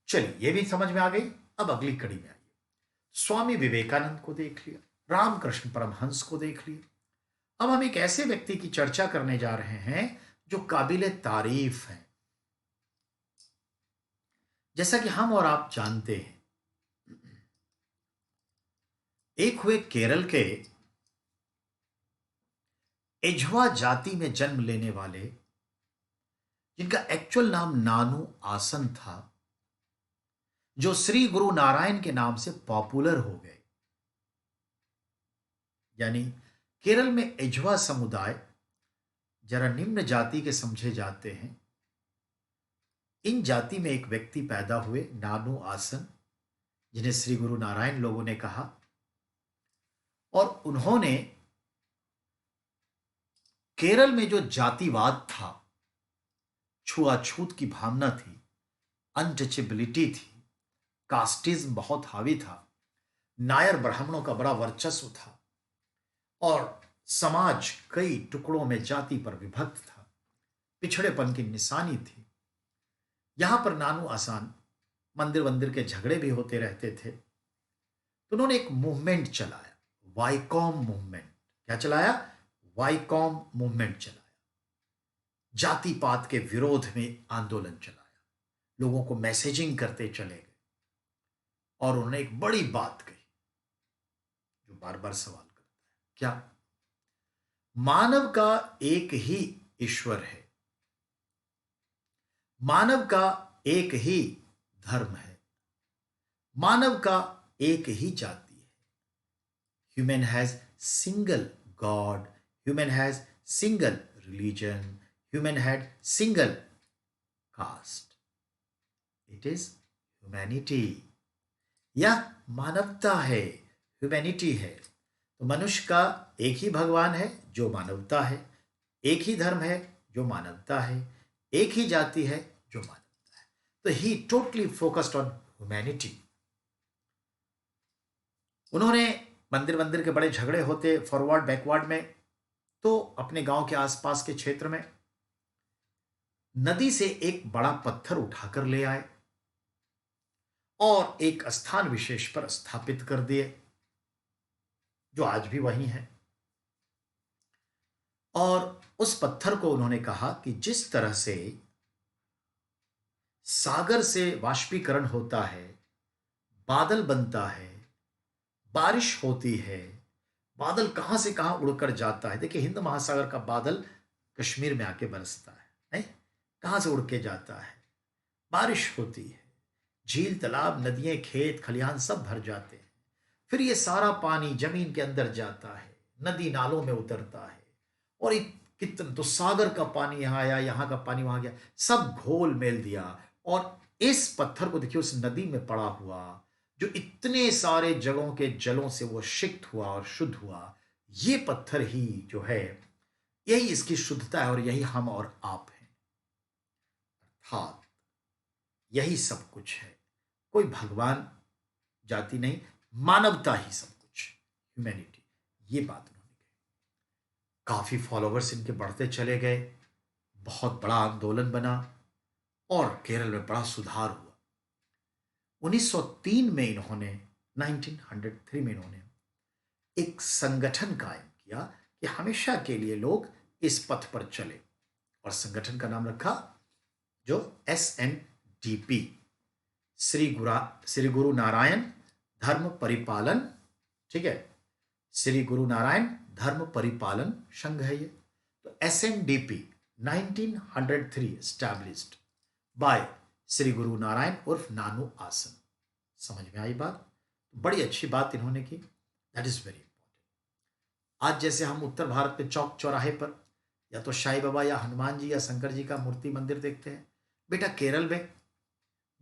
चलिए, ये भी समझ में आ गई। अब अगली कड़ी में आइए। स्वामी विवेकानंद को देख लिया, रामकृष्ण परमहंस को देख लिया। अब हम एक ऐसे व्यक्ति की चर्चा करने जा रहे हैं जो काबिले तारीफ है। जैसा कि हम और आप जानते हैं, एक हुए केरल के एझवा जाति में जन्म लेने वाले, जिनका एक्चुअल नाम नानू आसन था, जो श्री गुरु नारायण के नाम से पॉपुलर हो गए। यानी केरल में एझवा समुदाय जरा निम्न जाति के समझे जाते हैं। इन जाति में एक व्यक्ति पैदा हुए, नानू आसन, जिन्हें श्री गुरु नारायण लोगों ने कहा, और उन्होंने केरल में जो जातिवाद था, छुआछूत की भावना थी, अनटचेबिलिटी थी, कास्टिज्म बहुत हावी था, नायर ब्राह्मणों का बड़ा वर्चस्व था, और समाज कई टुकड़ों में जाति पर विभक्त था, पिछड़ेपन की निशानी थी। यहां पर नानू आसान मंदिर वंदिर के झगड़े भी होते रहते थे। तो उन्होंने एक मूवमेंट चलाया, वाईकॉम मूवमेंट। क्या चलाया? वाईकॉम मूवमेंट चलाया। जाति पात के विरोध में आंदोलन चलाया, लोगों को मैसेजिंग करते चले गए, और उन्होंने एक बड़ी बात कही जो बार बार सवाल करता है, क्या? मानव का एक ही ईश्वर है, मानव का एक ही धर्म है, मानव का एक ही जाति है। Human has single god, human has single religion, human had single caste. It is humanity. यह मानवता है, ह्यूमैनिटी है। तो मनुष्य का एक ही भगवान है जो मानवता है, एक ही धर्म है जो मानवता है, एक ही जाति है जो मानवता है। तो ही टोटली फोकस्ड ऑन ह्यूमैनिटी। उन्होंने मंदिर मंदिर के बड़े झगड़े होते फॉरवर्ड बैकवर्ड में, तो अपने गांव के आसपास के क्षेत्र में नदी से एक बड़ा पत्थर उठाकर ले आए, और एक स्थान विशेष पर स्थापित कर दिए, जो आज भी वही है। और उस पत्थर को उन्होंने कहा कि जिस तरह से सागर से वाष्पीकरण होता है, बादल बनता है, बारिश होती है, बादल कहां से कहां उड़कर जाता है। देखिए, हिंद महासागर का बादल कश्मीर में आके बरसता है, नहीं? कहां से उड़ के जाता है, बारिश होती है, झील, तालाब, नदियां, खेत खलिहान सब भर जाते हैं। फिर ये सारा पानी जमीन के अंदर जाता है, नदी नालों में उतरता है, और कितना तो सागर का पानी यहां आया, यहां का पानी वहां गया, सब घोल मेल दिया। और इस पत्थर को देखिए उस नदी में पड़ा हुआ, जो इतने सारे जगहों के जलों से वो सिक्त हुआ और शुद्ध हुआ। ये पत्थर ही जो है, यही इसकी शुद्धता है, और यही हम और आप हैं। अर्थात यही सब कुछ है। कोई भगवान जाति नहीं, मानवता ही सब कुछ, ह्यूमैनिटी। ये बात उन्होंने कही। काफी फॉलोवर्स इनके बढ़ते चले गए, बहुत बड़ा आंदोलन बना, और केरल में बड़ा सुधार हुआ। 1903 में इन्होंने 1903 में इन्होंने एक संगठन कायम किया कि हमेशा के लिए लोग इस पथ पर चले, और संगठन का नाम रखा जो SNDP, श्री गुरु नारायण धर्म परिपालन, ठीक है, श्री गुरु नारायण धर्म परिपालन संघ है ये। तो SNDP 1903 established बाय श्री गुरु नारायण उर्फ नानू आसन। समझ में आई बात? बड़ी अच्छी बात इन्होंने की। That is very important. आज जैसे हम उत्तर भारत में चौक चौराहे पर या तो साईं बाबा या हनुमान जी या शंकर जी का मूर्ति मंदिर देखते हैं, बेटा केरल में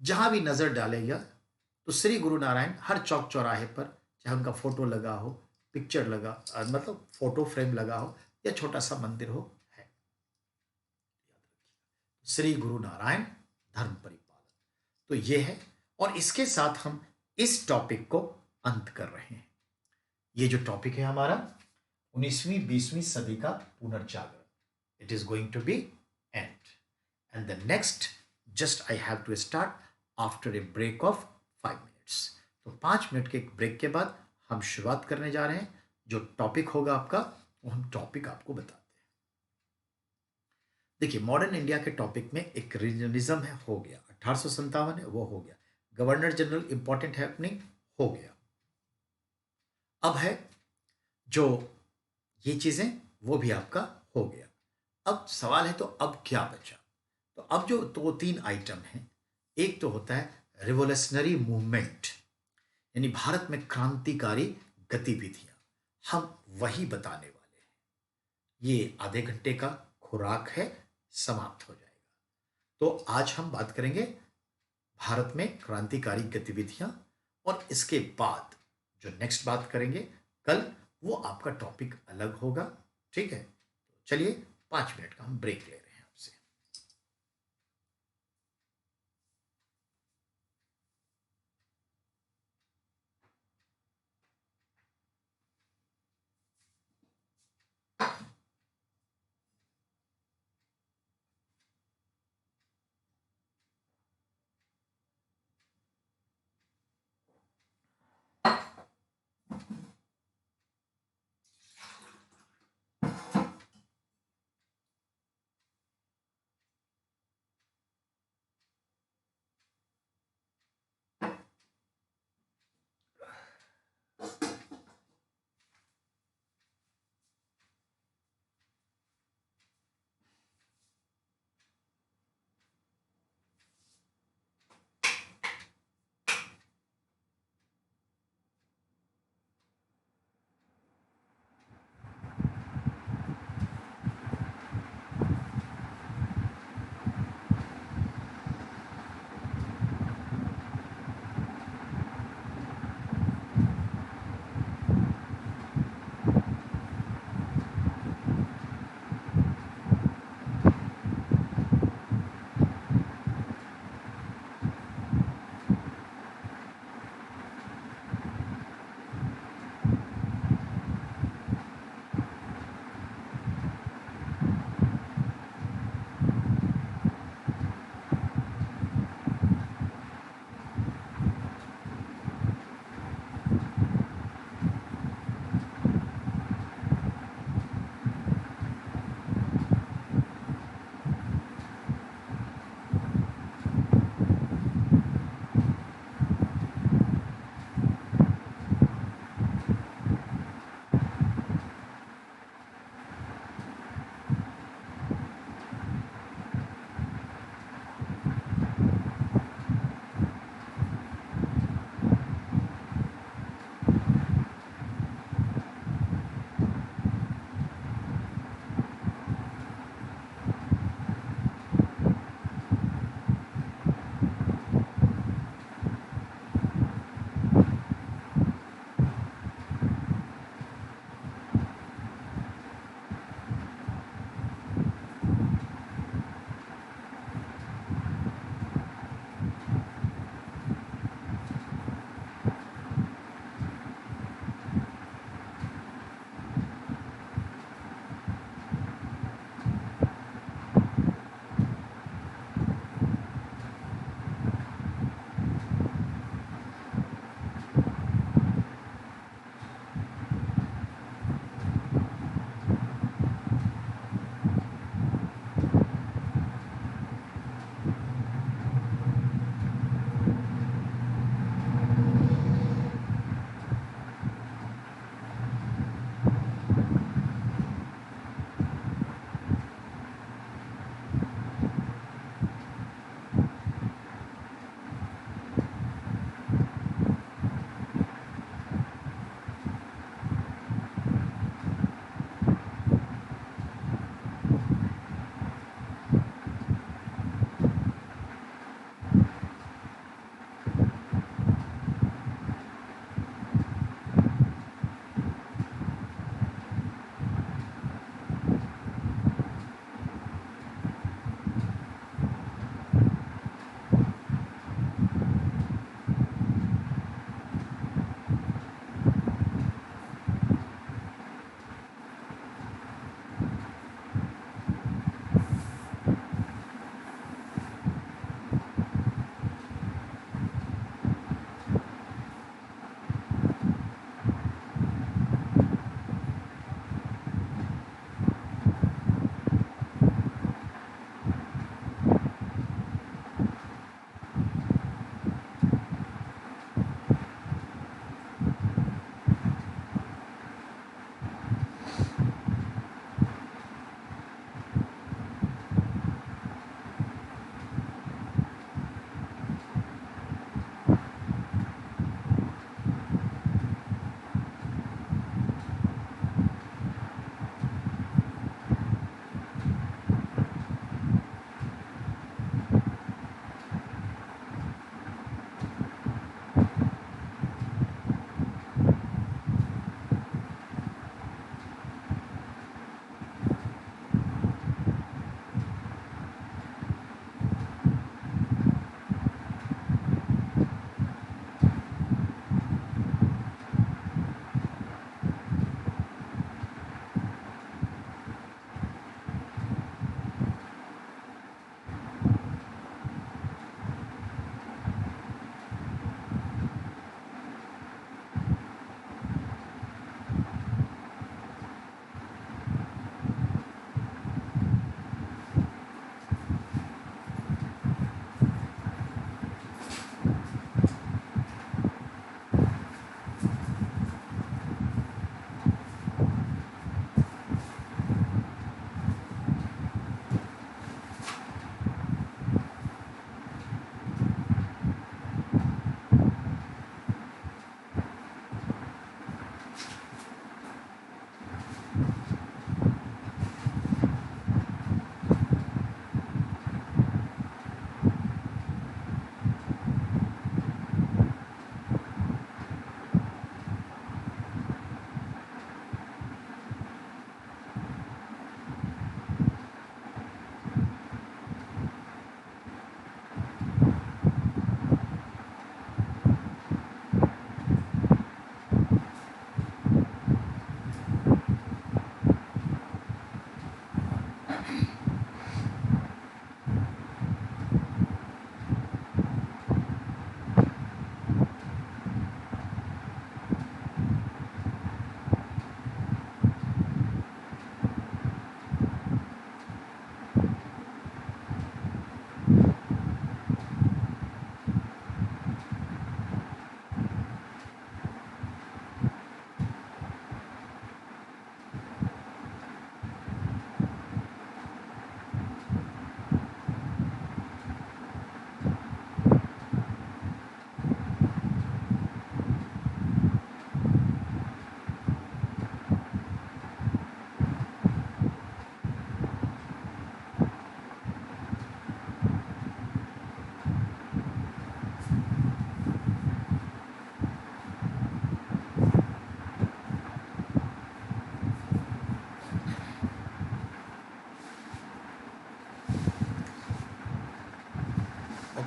जहां भी नजर डालेगा तो श्री गुरु नारायण हर चौक चौराहे पर, चाहे उनका फोटो लगा हो, पिक्चर लगा, मतलब फोटो फ्रेम लगा हो, या छोटा सा मंदिर हो, है। श्री गुरु नारायण धर्म परिपालन, तो ये है। और इसके साथ हम इस टॉपिक को अंत कर रहे हैं। ये जो टॉपिक है हमारा 19वीं 20वीं सदी का पुनर्जागरण, it is going to be end the next just I have to start after a break of 5 minutes. तो 5 मिनट के ब्रेक के बाद हम शुरुआत करने जा रहे हैं। जो टॉपिक होगा आपका, वो हम टॉपिक आपको बताते हैं। देखिए, मॉडर्न इंडिया के टॉपिक में एक रीजनलिज्म है, हो गया। 1857 है, वो हो गया। गवर्नर जनरल इंपॉर्टेंट है अपनी, हो गया। अब है जो ये चीजें, वो भी आपका हो गया। अब सवाल है, तो अब क्या बचा? तो अब जो 2-3 आइटम हैं, एक तो होता है रिवोल्यूशनरी मूवमेंट, यानी भारत में क्रांतिकारी गतिविधियां, हम वही बताने वाले हैं। ये आधे घंटे का खुराक है, समाप्त हो जाएगा। तो आज हम बात करेंगे भारत में क्रांतिकारी गतिविधियां, और इसके बाद जो नेक्स्ट बात करेंगे कल, वो आपका टॉपिक अलग होगा। ठीक है, तो चलिए 5 मिनट का हम ब्रेक ले रहे हैं आपसे।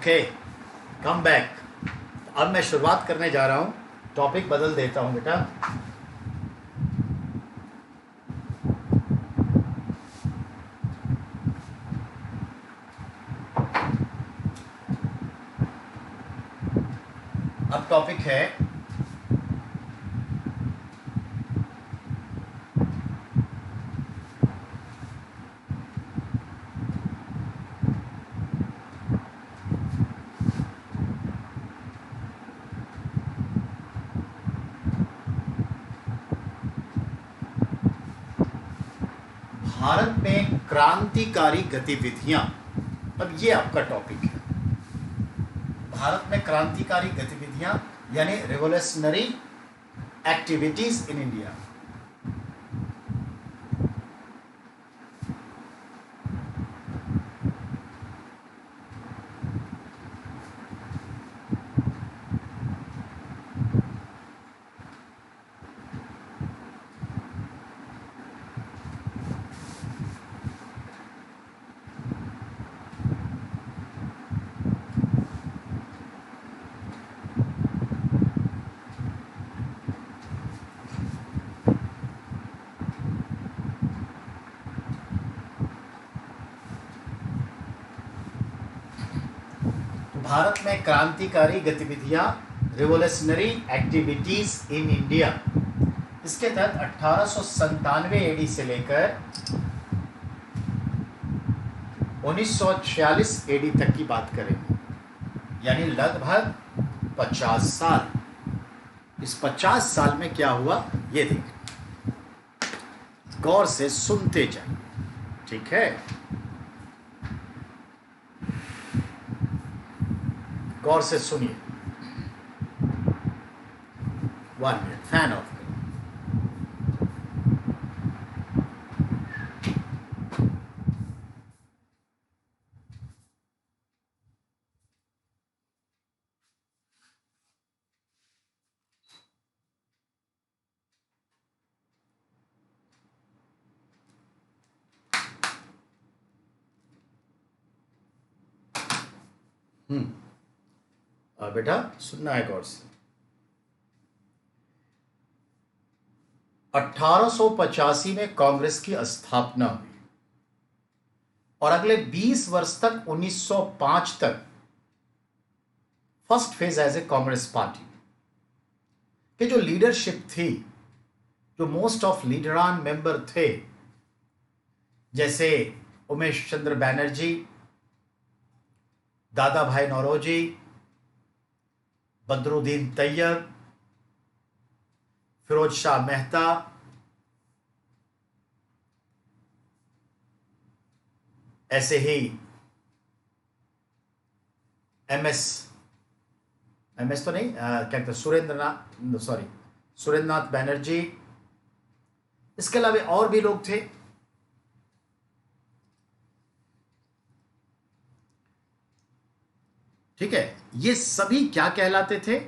Okay, come back. अब मैं शुरुआत करने जा रहा हूं, टॉपिक बदल देता हूं बेटा। अब टॉपिक है भारत में क्रांतिकारी गतिविधियां। अब ये आपका टॉपिक है, भारत में क्रांतिकारी गतिविधियां यानी रिवोल्यूशनरी एक्टिविटीज इन इंडिया। भारत में क्रांतिकारी गतिविधियां, रिवोल्यूशनरी एक्टिविटीज इन इंडिया, इसके तहत 1897 एडी से लेकर 1946 एडी तक की बात करेंगे, यानी लगभग 50 साल। इस 50 साल में क्या हुआ ये देखें, गौर से सुनते जाए, ठीक है? गौर से सुनिए। 1 मिनट, फैन ऑफ करें। बेटा सुनना है गौर से। 1885 में कांग्रेस की स्थापना हुई और अगले 20 वर्ष तक 1905 तक first phase as a Congress party के जो लीडरशिप थी, जो मोस्ट ऑफ लीडरान मेंबर थे, जैसे उमेश चंद्र बैनर्जी, दादा भाई नौरोजी, बदरुद्दीन तैयब, फिरोज शाह मेहता, ऐसे ही एमएस तो नहीं, क्या कहते, सुरेंद्रनाथ बैनर्जी, इसके अलावा और भी लोग थे। ठीक है, ये सभी क्या कहलाते थे?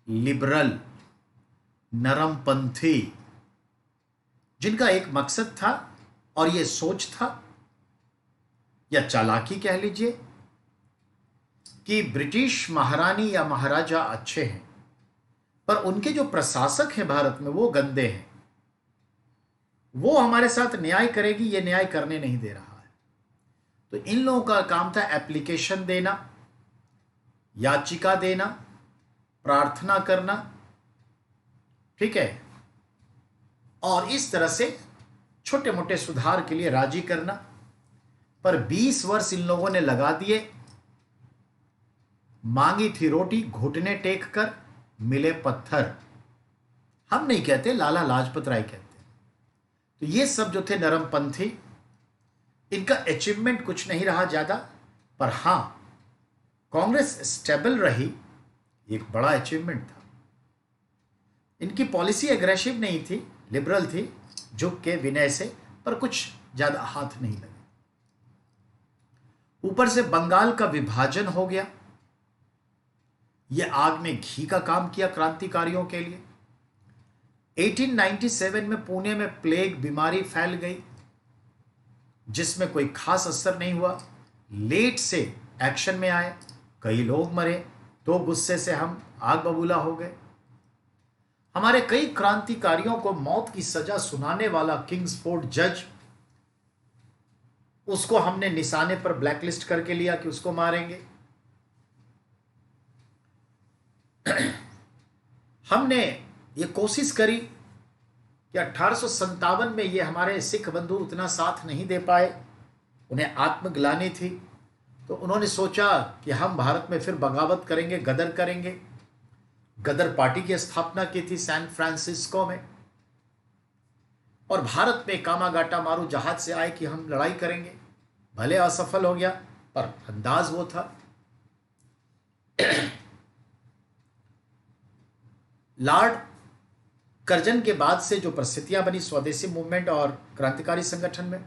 लिबरल, नरमपंथी, जिनका एक मकसद था और ये सोच था या चालाकी कह लीजिए कि ब्रिटिश महारानी या महाराजा अच्छे हैं पर उनके जो प्रशासक हैं भारत में वो गंदे हैं, वो हमारे साथ न्याय करेगी, ये न्याय करने नहीं दे रहा है। तो इन लोगों का काम था एप्लीकेशन देना, याचिका देना, प्रार्थना करना, ठीक है, और इस तरह से छोटे मोटे सुधार के लिए राजी करना। पर 20 वर्ष इन लोगों ने लगा दिए, मांगी थी रोटी घुटने टेक कर, मिले पत्थर। हम नहीं कहते, लाला लाजपत राय कहते। तो ये सब जो थे नरमपंथी, इनका अचीवमेंट कुछ नहीं रहा ज्यादा, पर हां कांग्रेस स्टेबल रही, एक बड़ा अचीवमेंट था। इनकी पॉलिसी एग्रेसिव नहीं थी, लिबरल थी, झुक के विनय से, पर कुछ ज्यादा हाथ नहीं लगे। ऊपर से बंगाल का विभाजन हो गया, यह आग में घी का काम किया क्रांतिकारियों के लिए। 1897 में पुणे में प्लेग बीमारी फैल गई, जिसमें कोई खास असर नहीं हुआ। लेट से एक्शन में आए, कई लोग मरे, तो गुस्से से हम आग बबूला हो गए। हमारे कई क्रांतिकारियों को मौत की सजा सुनाने वाला किंग्सफोर्ड जज, उसको हमने निशाने पर ब्लैकलिस्ट करके लिया कि उसको मारेंगे। हमने ये कोशिश करी कि 1857 में ये हमारे सिख बंधु उतना साथ नहीं दे पाए, उन्हें आत्मग्लानि थी, तो उन्होंने सोचा कि हम भारत में फिर बगावत करेंगे, गदर करेंगे। गदर पार्टी की स्थापना की थी सैन फ्रांसिस्को में, और भारत में कामागाटा मारू जहाज से आए कि हम लड़ाई करेंगे। भले असफल हो गया, पर अंदाज वो था। लॉर्ड कर्जन के बाद से जो परिस्थितियां बनी स्वदेशी मूवमेंट और क्रांतिकारी संगठन में,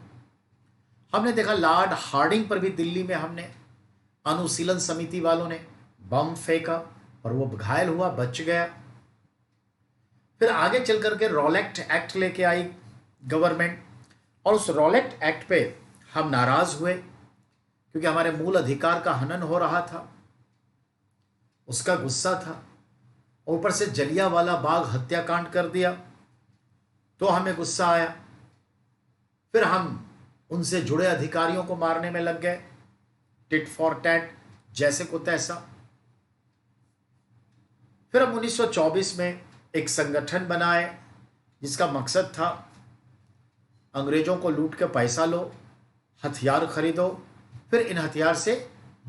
हमने देखा लॉर्ड हार्डिंग पर भी दिल्ली में हमने अनुशीलन समिति वालों ने बम फेंका और वो घायल हुआ, बच गया। फिर आगे चल करके रॉलेट एक्ट लेके आई गवर्नमेंट, और उस रॉलेट एक्ट पे हम नाराज हुए क्योंकि हमारे मूल अधिकार का हनन हो रहा था, उसका गुस्सा था। ऊपर से जलियांवाला बाग हत्याकांड कर दिया तो हमें गुस्सा आया। फिर हम उनसे जुड़े अधिकारियों को मारने में लग गए, टिट फॉर टैट, जैसे को तैसा। फिर हम 1924 में एक संगठन बनाए जिसका मकसद था अंग्रेजों को लूट के पैसा लो, हथियार खरीदो, फिर इन हथियार से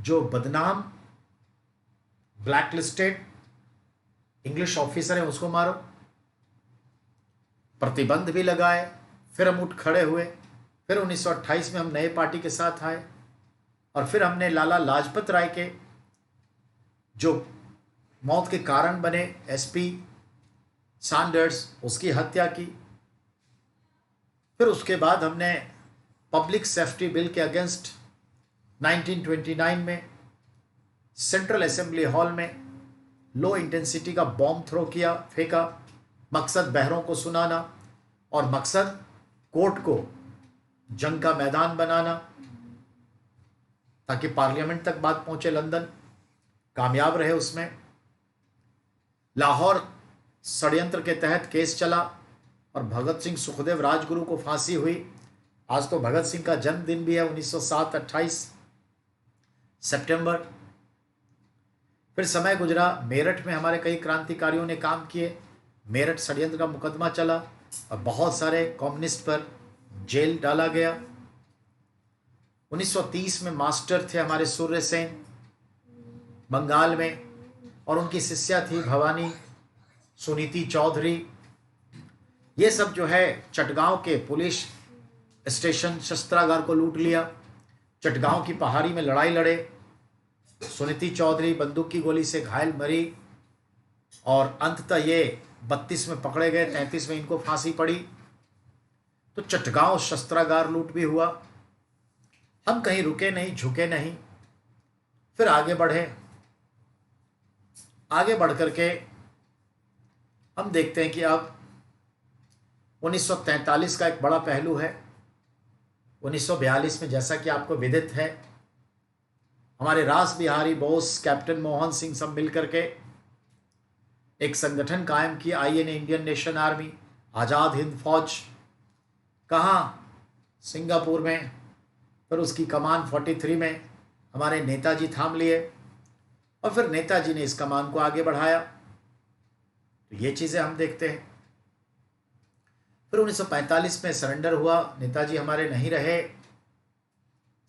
जो बदनाम ब्लैकलिस्टेड इंग्लिश ऑफिसर है उसको मारो। प्रतिबंध भी लगाए। फिर हम उठ खड़े हुए। फिर 1928 में हम नए पार्टी के साथ आए, और फिर हमने लाला लाजपत राय के जो मौत के कारण बने एसपी सैंडर्स, उसकी हत्या की। फिर उसके बाद हमने पब्लिक सेफ्टी बिल के अगेंस्ट 1929 में सेंट्रल असेंबली हॉल में लो इंटेंसिटी का बॉम्ब थ्रो किया, फेंका। मकसद बहरों को सुनाना और मकसद कोर्ट को जंग का मैदान बनाना ताकि पार्लियामेंट तक बात पहुंचे। लंदन कामयाब रहे उसमें। लाहौर षड्यंत्र के तहत केस चला और भगत सिंह सुखदेव राजगुरु को फांसी हुई। आज तो भगत सिंह का जन्मदिन भी है, 1907 28 सितंबर। फिर समय गुजरा, मेरठ में हमारे कई क्रांतिकारियों ने काम किए। मेरठ षड्यंत्र का मुकदमा चला और बहुत सारे कम्युनिस्ट पर जेल डाला गया। 1930 में मास्टर थे हमारे सूर्य सेन बंगाल में, और उनकी शिष्या थी भवानी सुनीति चौधरी। ये सब जो है चटगांव के पुलिस स्टेशन शस्त्रागार को लूट लिया। चटगांव की पहाड़ी में लड़ाई लड़े। सुनीति चौधरी बंदूक की गोली से घायल मरी, और अंततः ये 32 में पकड़े गए, 33 में इनको फांसी पड़ी। तो चटगांव शस्त्रागार लूट भी हुआ। हम कहीं रुके नहीं, झुके नहीं, फिर आगे बढ़े। आगे बढ़ करके हम देखते हैं कि अब 1943 का एक बड़ा पहलू है। 1942 में जैसा कि आपको विदित है, हमारे रास बिहारी बोस, कैप्टन मोहन सिंह सब मिलकर के एक संगठन कायम किया, INA Indian nation army, Azad Hind फौज। कहाँ? सिंगापुर में। फिर उसकी कमान 43 में हमारे नेताजी थाम लिए, और फिर नेताजी ने इस कमान को आगे बढ़ाया। तो ये चीज़ें हम देखते हैं। फिर 1945 में सरेंडर हुआ, नेताजी हमारे नहीं रहे,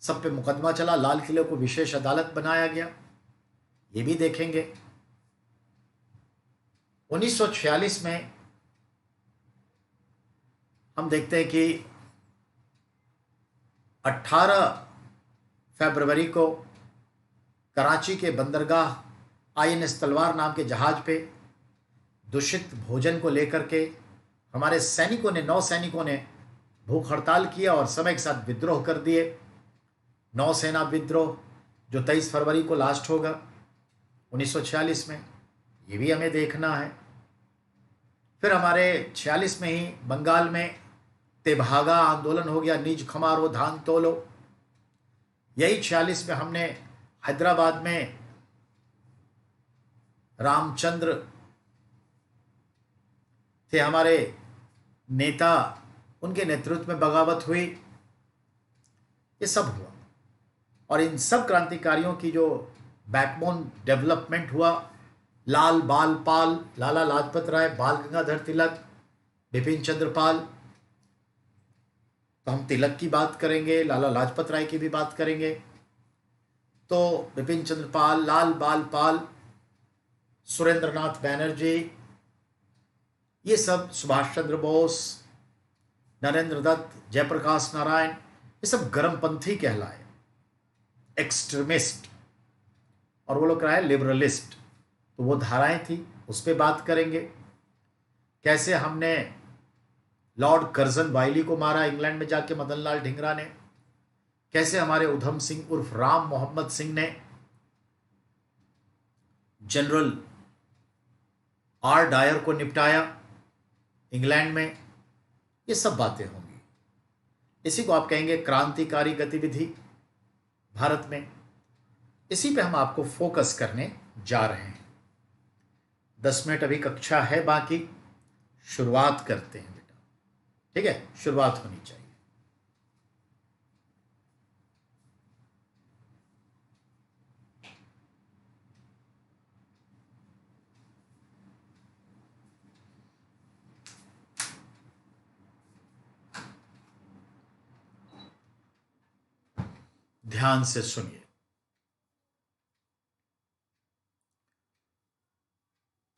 सब पे मुकदमा चला, लाल किले को विशेष अदालत बनाया गया, ये भी देखेंगे। 1946 में हम देखते हैं कि 18 फरवरी को कराची के बंदरगाह आईएनएस तलवार नाम के जहाज पे दूषित भोजन को लेकर के हमारे सैनिकों ने, 9 सैनिकों ने भूख हड़ताल किया और समय के साथ विद्रोह कर दिए। नौसेना विद्रोह जो 23 फरवरी को लास्ट होगा 1946 में, ये भी हमें देखना है। फिर हमारे 46 में ही बंगाल में तेभागा आंदोलन हो गया, नीज खमारो धान तोलो। यही 46 में हमने हैदराबाद में रामचंद्र थे हमारे नेता, उनके नेतृत्व में बगावत हुई, ये सब हुआ। और इन सब क्रांतिकारियों की जो बैकबोन डेवलपमेंट हुआ, लाल बाल पाल, लाला लाजपत राय, बाल गंगाधर तिलक, बिपिन चंद्र पाल, तो हम तिलक की बात करेंगे, लाला लाजपत राय की भी बात करेंगे। तो बिपिन चंद्र पाल, लाल बाल पाल, सुरेंद्रनाथ बैनर्जी, ये सब, सुभाष चंद्र बोस, नरेंद्र दत्त, जयप्रकाश नारायण, ये सब गर्मपंथी कहलाए, एक्सट्रीमिस्ट, और वो लोग क्या है, लिबरलिस्ट। तो वो धाराएं थी, उस पर बात करेंगे। कैसे हमने लॉर्ड कर्जन वाइली को मारा इंग्लैंड में जाके मदन लाल ढींगरा ने, कैसे हमारे उधम सिंह उर्फ राम मोहम्मद सिंह ने जनरल आर डायर को निपटाया इंग्लैंड में, ये सब बातें होंगी। इसी को आप कहेंगे क्रांतिकारी गतिविधि भारत में। इसी पे हम आपको फोकस करने जा रहे हैं। 10 मिनट अभी कक्षा है बाकी, शुरुआत करते हैं बेटा, ठीक है? शुरुआत होनी चाहिए। ध्यान से सुनिए।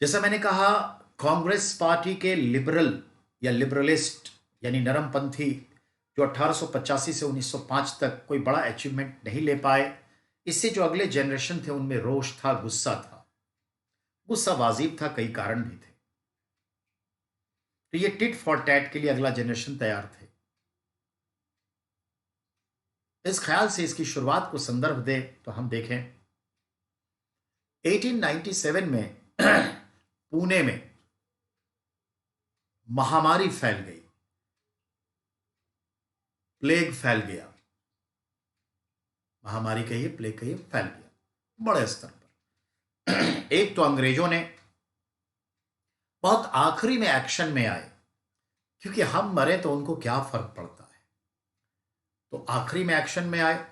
जैसा मैंने कहा, कांग्रेस पार्टी के लिबरल या लिबरलिस्ट यानी नरमपंथी जो 1885 से 1905 तक कोई बड़ा अचीवमेंट नहीं ले पाए, इससे जो अगले जनरेशन थे उनमें रोष था, गुस्सा था। गुस्सा वाजिब था, कई कारण भी थे। तो ये टिट फॉर टैट के लिए अगला जनरेशन तैयार थे। इस ख्याल से इसकी शुरुआत को संदर्भ दे तो हम देखें 1897 में पुणे में महामारी फैल गई, प्लेग फैल गया, महामारी कहिए, प्लेग कहिए, फैल गया बड़े स्तर पर। एक तो अंग्रेजों ने बहुत आखिरी में एक्शन में आए, क्योंकि हम मरे तो उनको क्या फर्क पड़ता है, तो आखिरी में एक्शन में आए।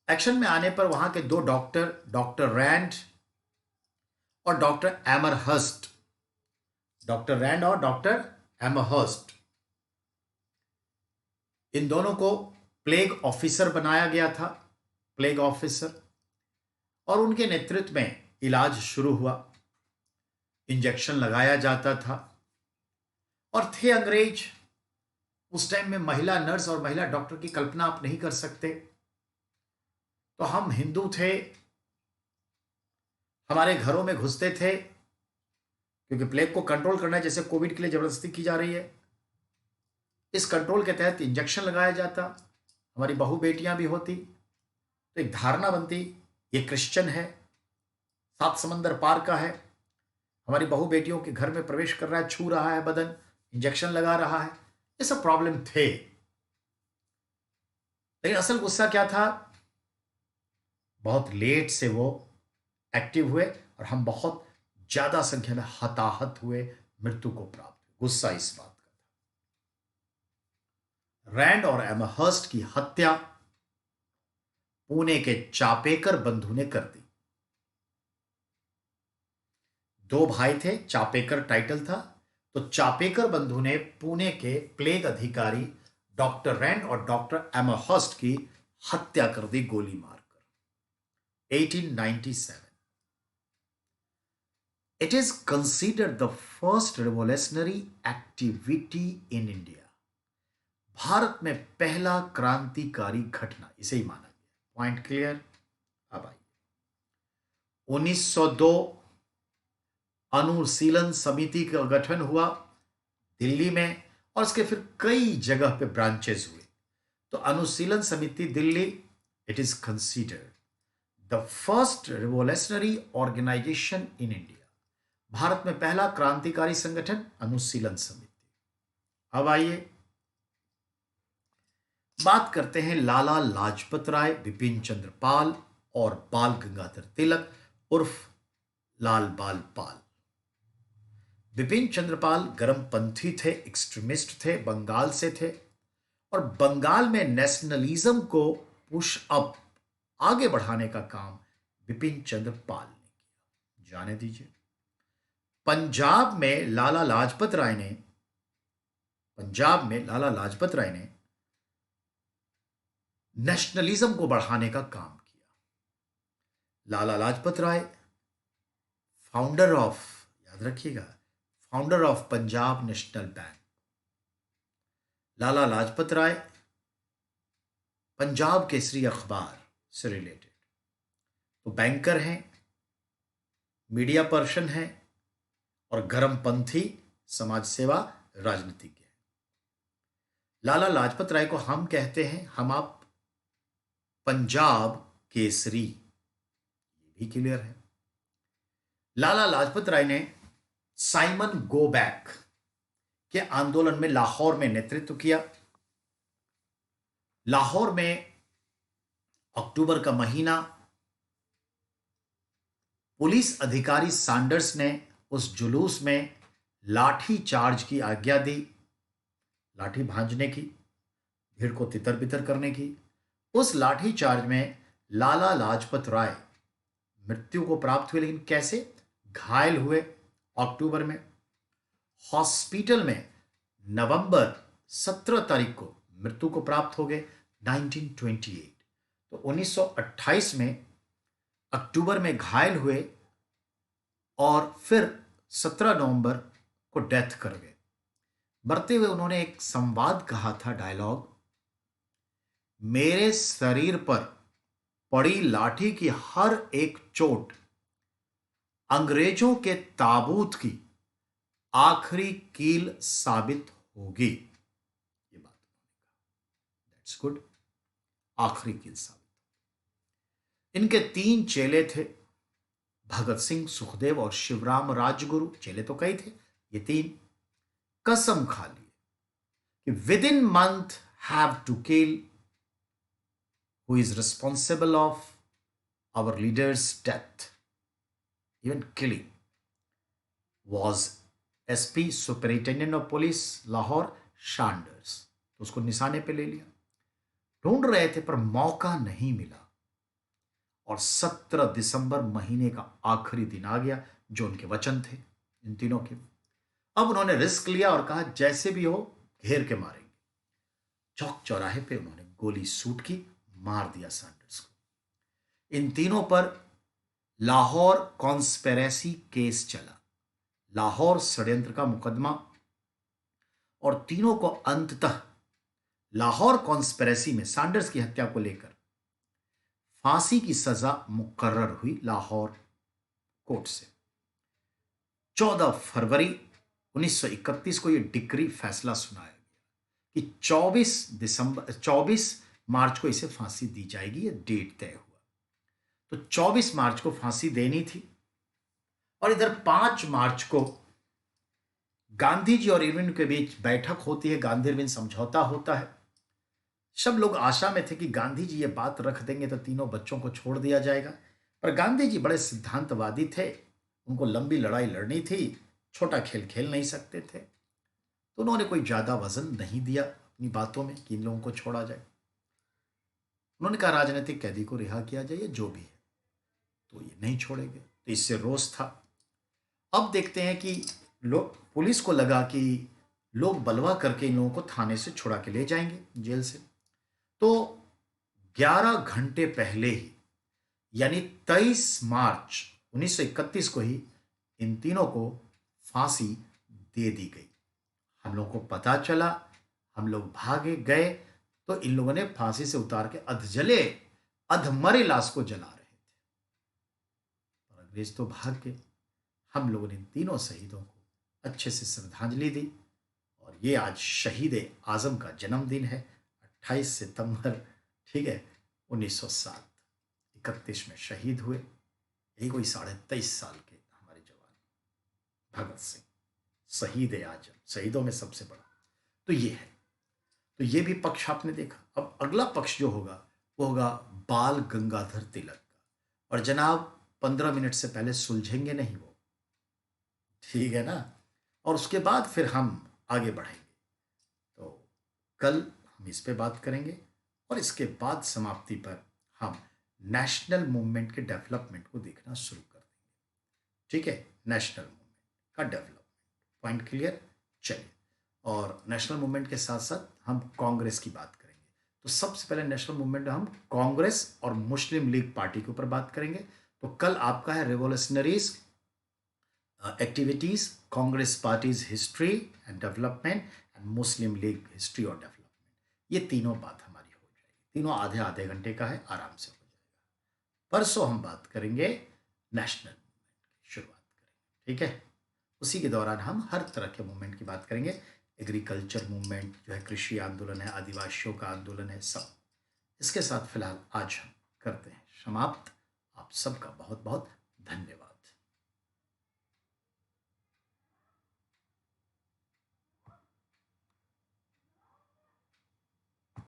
एक्शन में आने पर वहां के दो डॉक्टर, डॉक्टर रैंड और डॉक्टर एमरहर्स्ट, डॉक्टर रैंड और डॉक्टर एमरहर्स्ट, इन दोनों को प्लेग ऑफिसर बनाया गया था, प्लेग ऑफिसर, और उनके नेतृत्व में इलाज शुरू हुआ। इंजेक्शन लगाया जाता था। और थे अंग्रेज, उस टाइम में महिला नर्स और महिला डॉक्टर की कल्पना आप नहीं कर सकते। तो हम हिंदू थे, हमारे घरों में घुसते थे, क्योंकि प्लेग को कंट्रोल करना है, जैसे कोविड के लिए जबरदस्ती की जा रही है। इस कंट्रोल के तहत इंजेक्शन लगाया जाता, हमारी बहू बेटियां भी होती, तो एक धारणा बनती ये क्रिश्चियन है, 7 समंदर पार का है, हमारी बहू बेटियों के घर में प्रवेश कर रहा है, छू रहा है बदन, इंजेक्शन लगा रहा है। ये सब प्रॉब्लम थे। लेकिन असल गुस्सा क्या था, बहुत लेट से वो एक्टिव हुए और हम बहुत ज्यादा संख्या में हताहत हुए, मृत्यु को प्राप्त हुए। गुस्सा इस बात का था। रैंड और एमरहर्स्ट की हत्या पुणे के चापेकर बंधु ने कर दी। 2 भाई थे, चापेकर टाइटल था। तो चापेकर बंधु ने पुणे के प्लेग अधिकारी डॉक्टर रैंड और डॉक्टर एमरहर्स्ट की हत्या कर दी गोली मारकर। 1897 It is considered the first revolutionary activity in India. Bharat में पहला क्रांतिकारी घटना, इसे ही माना गया। Point clear? अब आइए 1902 अनुशीलन समिति का गठन हुआ दिल्ली में, और इसके फिर कई जगह पे ब्रांचेस हुए। तो Anushilan Samiti Delhi, it is considered the first revolutionary organisation in India. भारत में पहला क्रांतिकारी संगठन अनुशीलन समिति। अब आइए बात करते हैं लाला लाजपत राय, बिपिन चंद्र पाल और बाल गंगाधर तिलक उर्फ लाल बाल पाल। बिपिन चंद्रपाल गर्मपंथी थे, एक्सट्रीमिस्ट थे, बंगाल से थे और बंगाल में नेशनलिज्म को पुश अप आगे बढ़ाने का काम बिपिन चंद्र पाल ने किया। जाने दीजिए, पंजाब में लाला लाजपत राय ने नेशनलिज्म को बढ़ाने का काम किया। लाला लाजपत राय फाउंडर ऑफ, याद रखिएगा, founder of Punjab National Bank. Lala Lajpat Rai Punjab Kesari अखबार से रिलेटेड तो बैंकर हैं, मीडिया पर्सन हैं और गर्मपंथी समाज सेवा राजनीतिज्ञ हैं। लाला लाजपत राय को हम कहते हैं, हम आप पंजाब केसरी, ये भी क्लियर है। लाला लाजपत राय ने साइमन गो बैक के आंदोलन में लाहौर में नेतृत्व किया। लाहौर में अक्टूबर का महीना, पुलिस अधिकारी सैंडर्स ने उस जुलूस में लाठी चार्ज की आज्ञा दी, लाठी भांजने की, भीड़ को तितर बितर करने की। उस लाठी चार्ज में लाला लाजपत राय मृत्यु को प्राप्त हुए, लेकिन कैसे? घायल हुए अक्टूबर में। हॉस्पिटल में नवंबर 17 तारीख को मृत्यु को प्राप्त हो गए 1928। तो 1928 में अक्टूबर में घायल हुए और फिर 17 नवंबर को डेथ कर गए। मरते हुए उन्होंने एक संवाद कहा था, डायलॉग, मेरे शरीर पर पड़ी लाठी की हर एक चोट अंग्रेजों के ताबूत की आखिरी कील साबित होगी। ये बात दैट्स गुड, आखिरी कील साबित। इनके 3 चेले थे, भगत सिंह, सुखदेव और शिवराम राजगुरु। चेले तो कई थे, ये 3 कसम खा लिए कि within month have to kill who is responsible of our leader's death, even killing, was SP Superintendent of Police Lahore Sanders. तो उसको निशाने पे ले लिया, ढूंढ रहे थे पर मौका नहीं मिला और 17 दिसंबर महीने का आखिरी दिन आ गया, जो उनके वचन थे इन तीनों के। अब उन्होंने रिस्क लिया और कहा जैसे भी हो घेर के मारेंगे। चौक चौराहे पे उन्होंने गोली शूट की, मार दिया सैंडर्स को। इन तीनों पर लाहौर कॉन्स्पिरेसी केस चला, लाहौर षड्यंत्र का मुकदमा, और तीनों को अंततः लाहौर कॉन्स्पिरेसी में सैंडर्स की हत्या को लेकर फांसी की सजा मुकर्रर हुई लाहौर कोर्ट से। 14 फरवरी 1931 को यह डिक्री फैसला सुनाया गया कि 24 मार्च को इसे फांसी दी जाएगी। यह डेट तय हुआ, तो 24 मार्च को फांसी देनी थी। और इधर 5 मार्च को गांधी जी और इरविन के बीच बैठक होती है, गांधी इरविन समझौता होता है। सब लोग आशा में थे कि गांधी जी ये बात रख देंगे तो तीनों बच्चों को छोड़ दिया जाएगा, पर गांधी जी बड़े सिद्धांतवादी थे, उनको लंबी लड़ाई लड़नी थी, छोटा खेल खेल नहीं सकते थे। तो उन्होंने कोई ज्यादा वजन नहीं दिया अपनी बातों में कि इन लोगों को छोड़ा जाए। उन्होंने कहा राजनीतिक कैदी को रिहा किया जाए, जो भी है। तो ये नहीं छोड़ेंगे, तो इससे रोष था। अब देखते हैं कि लोग, पुलिस को लगा कि लोग बलवा करके इन लोगों को थाने से छुड़ा के ले जाएंगे, जेल से। तो 11 घंटे पहले ही, यानी 23 मार्च 1931 को ही इन तीनों को फांसी दे दी गई। हम लोगों को पता चला, हम लोग भागे गए, तो इन लोगों ने फांसी से उतार के अधजले अधमरे लाश को जला रहे थे और अंग्रेज तो भाग गए। हम लोगों ने इन तीनों शहीदों को अच्छे से श्रद्धांजलि दी। और ये आज शहीद आजम का जन्मदिन है, 28 सितंबर, ठीक है, 1907। 31 में शहीद हुए। यही कोई 23.5 साल के हमारे जवान भगत सिंह, शहीद आजम, शहीदों में सबसे बड़ा। तो ये है, तो ये भी पक्ष आपने देखा। अब अगला पक्ष जो होगा वो होगा बाल गंगाधर तिलक का। और जनाब 15 मिनट से पहले सुलझेंगे नहीं वो, ठीक है ना। और उसके बाद फिर हम आगे बढ़ेंगे। तो कल हम इस पे बात करेंगे और इसके बाद समाप्ति पर हम नेशनल मूवमेंट के डेवलपमेंट को देखना शुरू कर देंगे। ठीक है, नेशनल मूवमेंट का डेवलपमेंट, पॉइंट क्लियर। चलिए, और नेशनल मूवमेंट के साथ साथ हम कांग्रेस की बात करेंगे। तो सबसे पहले नेशनल मूवमेंट में हम कांग्रेस और मुस्लिम लीग पार्टी के ऊपर बात करेंगे। तो कल आपका है revolutionaries activities, Congress parties history and development and Muslim league history और डेवलपमेंट। ये तीनों बात हमारी हो जाएगी, तीनों आधे आधे घंटे का है, आराम से हो जाएगा। परसों हम बात करेंगे नेशनल मूवमेंट की शुरुआत करेंगे, ठीक है। उसी के दौरान हम हर तरह के मूवमेंट की बात करेंगे। एग्रीकल्चर मूवमेंट जो है, कृषि आंदोलन है, आदिवासियों का आंदोलन है, सब। इसके साथ फिलहाल आज हम करते हैं समाप्त। आप सबका बहुत बहुत धन्यवाद।